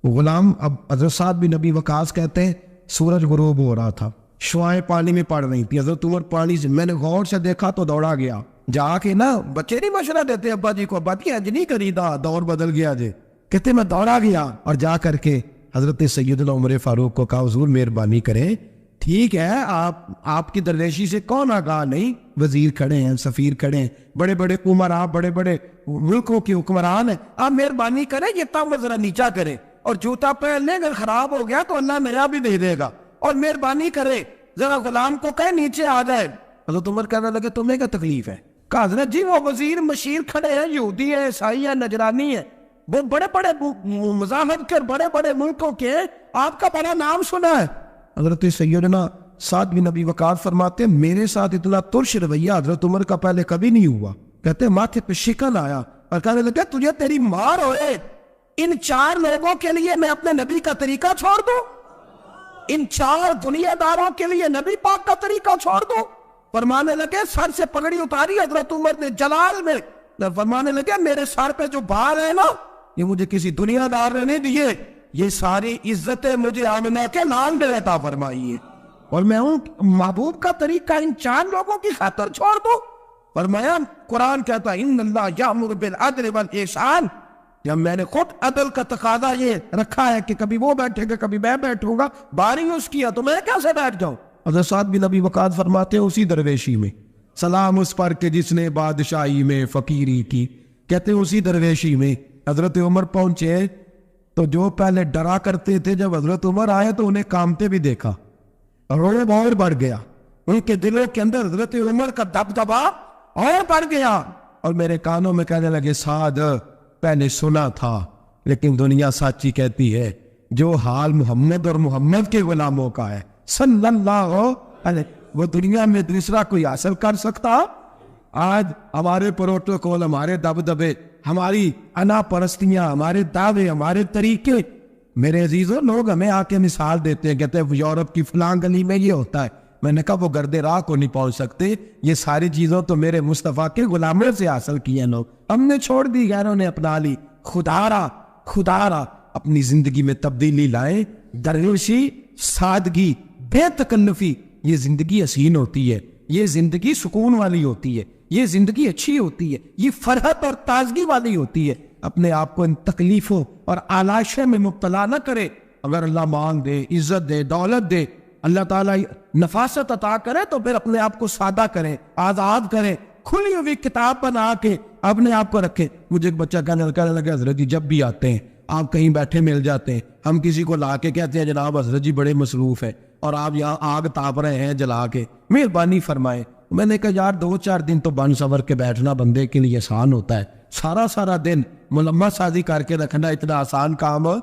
غلام اب حضرت سعد بن ابی وقاص کہتے ہیں سورج غروب ہو رہا تھا، شعائیں پانی میں پڑ رہی تھی. حضرت عمر پانی سے میں نے غور سے دیکھا تو دوڑا گیا. جا کے نا بچے نہیں مشورہ دیتے ابا جی کو، ابا جی اج نہیں کریدا، دور بدل گیا جی. کہتے میں دوڑا گیا اور جا کر کے حضرت سیدنا عمر فاروق کو کہا حضور مہربانی کریں، ٹھیک ہے آپ کی درویشی سے کون آگاہ نہیں، وزیر کھڑے ہیں، سفیر کھڑے ہیں، بڑے بڑے عمراء، بڑے بڑے ملکوں کے حکمران ہیں، آپ مہربانی کریں یہ تام ذرا نیچا کریں، اور جوتا پہن لیں، اگر خراب ہو گیا تو اللہ نیا بھی دے دے گا، اور مہربانی کرے ذرا غلام کو کہیں نیچے آ جائے. حضرت عمر کہنے لگے تمہیں کیا تکلیف ہے؟ کہا حضرت جی وہ وزیر مشیر کھڑے ہیں، یہودی ہیں، عیسائی ہیں، نجرانی ہیں، وہ بڑے بڑے مزاحمت کے بڑے بڑے ملکوں کے، آپ کا بڑا نام سنا ہے. حضرت سیدنا سعد بن ابی وقاص فرماتے ہیں میرے ساتھ اتنا ترش رویہ حضرت عمر کا پہلے کبھی نہیں ہوا. کہتے ہیں ماتھے پہ شکن آیا اور کہنے لگا تجھے تیری مار ہوئے، ان 4 لوگوں کے لیے میں اپنے نبی کا طریقہ چھوڑ دوں، ان 4 دنیا داروں کے لیے نبی پاک کا طریقہ چھوڑ دوں. فرمانے لگے سر سے پگڑی اتاری حضرت عمر نے جلال میں، فرمانے لگے میرے سر پہ جو بار ہے نا یہ مجھے کسی دنیا دار نے نہیں دیے، یہ ساری عزتیں مجھے آمنہ کے نام پہ عطا فرمائی ہے، اور میں ہوں محبوب کا طریقہ ان 4 لوگوں کی خاطر چھوڑ دوں. فرمایا قرآن کہتا ہے ان اللہ یامر بالعدل والاحسان، جب میں نے خود عدل کا تقاضا یہ رکھا ہے کہ کبھی وہ بیٹھے گا کبھی میں بیٹھوں گا، باری اس کیا تو میں کیسے بیٹھ جاؤں. حضرت سعد بن ابی وقاص فرماتے ہیں اسی درویشی میں سلام اس پر کہ جس نے بادشاہی میں فقیری کی. کہتے ہیں اسی درویشی میں حضرت عمر پہنچے تو جو پہلے ڈرا کرتے تھے جب حضرت عمر آئے تو انہیں کامتے بھی دیکھا اور رعب اور بڑھ گیا، ان کے دلوں کے اندر حضرت عمر کا دبدبا اور بڑھ گیا، اور میرے کانوں میں کہنے لگے سعد پہلے سنا تھا لیکن دنیا سچی کہتی ہے جو حال محمد اور محمد کے غلاموں کا ہے صلی اللہ علیہ وہ دنیا میں دوسرا کوئی حاصل کر سکتا. آج ہمارے پروٹوکول، ہمارے دبدبے، ہماری انا پرستیاں، ہمارے دعوے، ہمارے طریقے، میرے عزیزوں لوگ ہمیں آ کے مثال دیتے ہیں، کہتے ہیں یورپ کی فلاں گلی میں یہ ہوتا ہے. میں نے کہا وہ گرد راہ کو نہیں پہنچ سکتے، یہ ساری چیزوں تو میرے مصطفیٰ کے غلاموں سے حاصل کی ہیں لوگ، ہم نے چھوڑ دی، غیروں نے اپنا لی. خدا را اپنی زندگی میں تبدیلی لائیں. درویشی، سادگی، بے تکلفی، یہ زندگی حسین ہوتی ہے، یہ زندگی سکون والی ہوتی ہے، یہ زندگی اچھی ہوتی ہے، یہ فرحت اور تازگی والی ہوتی ہے. اپنے آپ کو ان تکلیفوں اور آلائشوں میں مبتلا نہ کرے. اگر اللہ مال دے، عزت دے، دولت دے، اللہ تعالیٰ نفاست عطا کرے تو پھر اپنے آپ کو سادہ کریں، آزاد کریں، کھلی ہوئی کتاب بنا کے اپنے آپ کو رکھیں۔ مجھے ایک بچہ کہنے لگا حضرت جی جب بھی آتے ہیں آپ کہیں بیٹھے مل جاتے ہیں، ہم کسی کو لا کے کہتے ہیں جناب حضرت جی بڑے مصروف ہیں اور آپ یہاں آگ تاپ رہے ہیں جلا کے، مہربانی فرمائیں۔ میں نے کہا یار 2-4 دن تو بن سور کے بیٹھنا بندے کے لیے آسان ہوتا ہے، سارا دن ملمت سازی کر کے رکھنا اتنا آسان کام ہو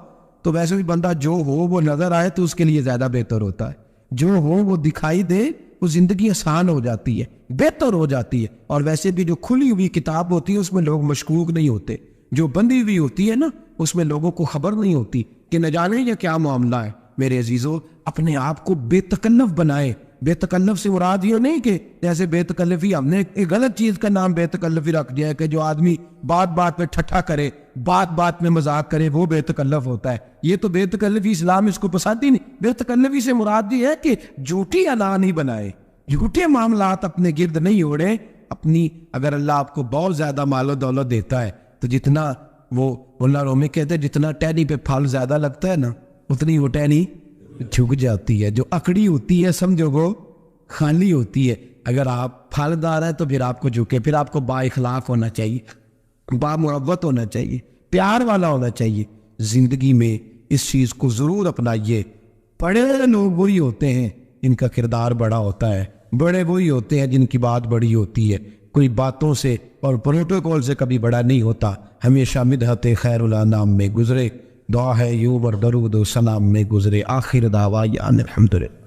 تو ویسے بھی بندہ جو ہو وہ نظر آئے تو اس کے لیے زیادہ بہتر ہوتا ہے، جو ہو وہ دکھائی دے، وہ زندگی آسان ہو جاتی ہے، بہتر ہو جاتی ہے۔ اور ویسے بھی جو کھلی ہوئی کتاب ہوتی ہے اس میں لوگ مشکوک نہیں ہوتے، جو بندی ہوئی ہوتی ہے نا اس میں لوگوں کو خبر نہیں ہوتی کہ نہ جانے یہ کیا معاملہ ہے۔ میرے عزیزو اپنے آپ کو بے تکلف بنائے۔ بے تکلف سے مراد یہ نہیں کہ جیسے بے تکلفی ہم نے ایک غلط چیز کا نام بے تکلفی رکھ دیا ہے کہ جو آدمی بات بات پہ ٹھٹھا کرے، بات بات میں مذاق کرے وہ بے تکلف ہوتا ہے۔ یہ تو بے تکلفی اسلام اس کو پسند ہی نہیں۔ بے تکلفی سے مراد یہ ہے کہ جھوٹی انا نہیں بنائے، جھوٹے معاملات اپنے گرد نہیں اوڑے۔ اپنی اگر اللہ آپ کو بہت زیادہ مال و دولت دیتا ہے تو جتنا وہ مولانا رومی کہتے ہیں جتنا ٹہنی پہ پھل زیادہ لگتا ہے نا اتنی وہ ٹہنی جھک جاتی ہے، جو اکڑی ہوتی ہے سمجھو وہ خالی ہوتی ہے۔ اگر آپ پھلدار ہیں تو پھر آپ کو جھکے، پھر آپ کو با اخلاق ہونا چاہیے، با محبت ہونا چاہیے، پیار والا ہونا چاہیے۔ زندگی میں اس چیز کو ضرور اپنائیے۔ بڑے لوگ وہی ہوتے ہیں جن کا کردار بڑا ہوتا ہے، بڑے وہی ہوتے ہیں جن کی بات بڑی ہوتی ہے۔ کوئی باتوں سے اور پروٹوکول سے کبھی بڑا نہیں ہوتا، ہمیشہ مدحت خیر الانام میں گزرے۔ دعا ہے یوں اور درود و سلام میں گزرے۔ آخر دعویٰ الحمدللہ۔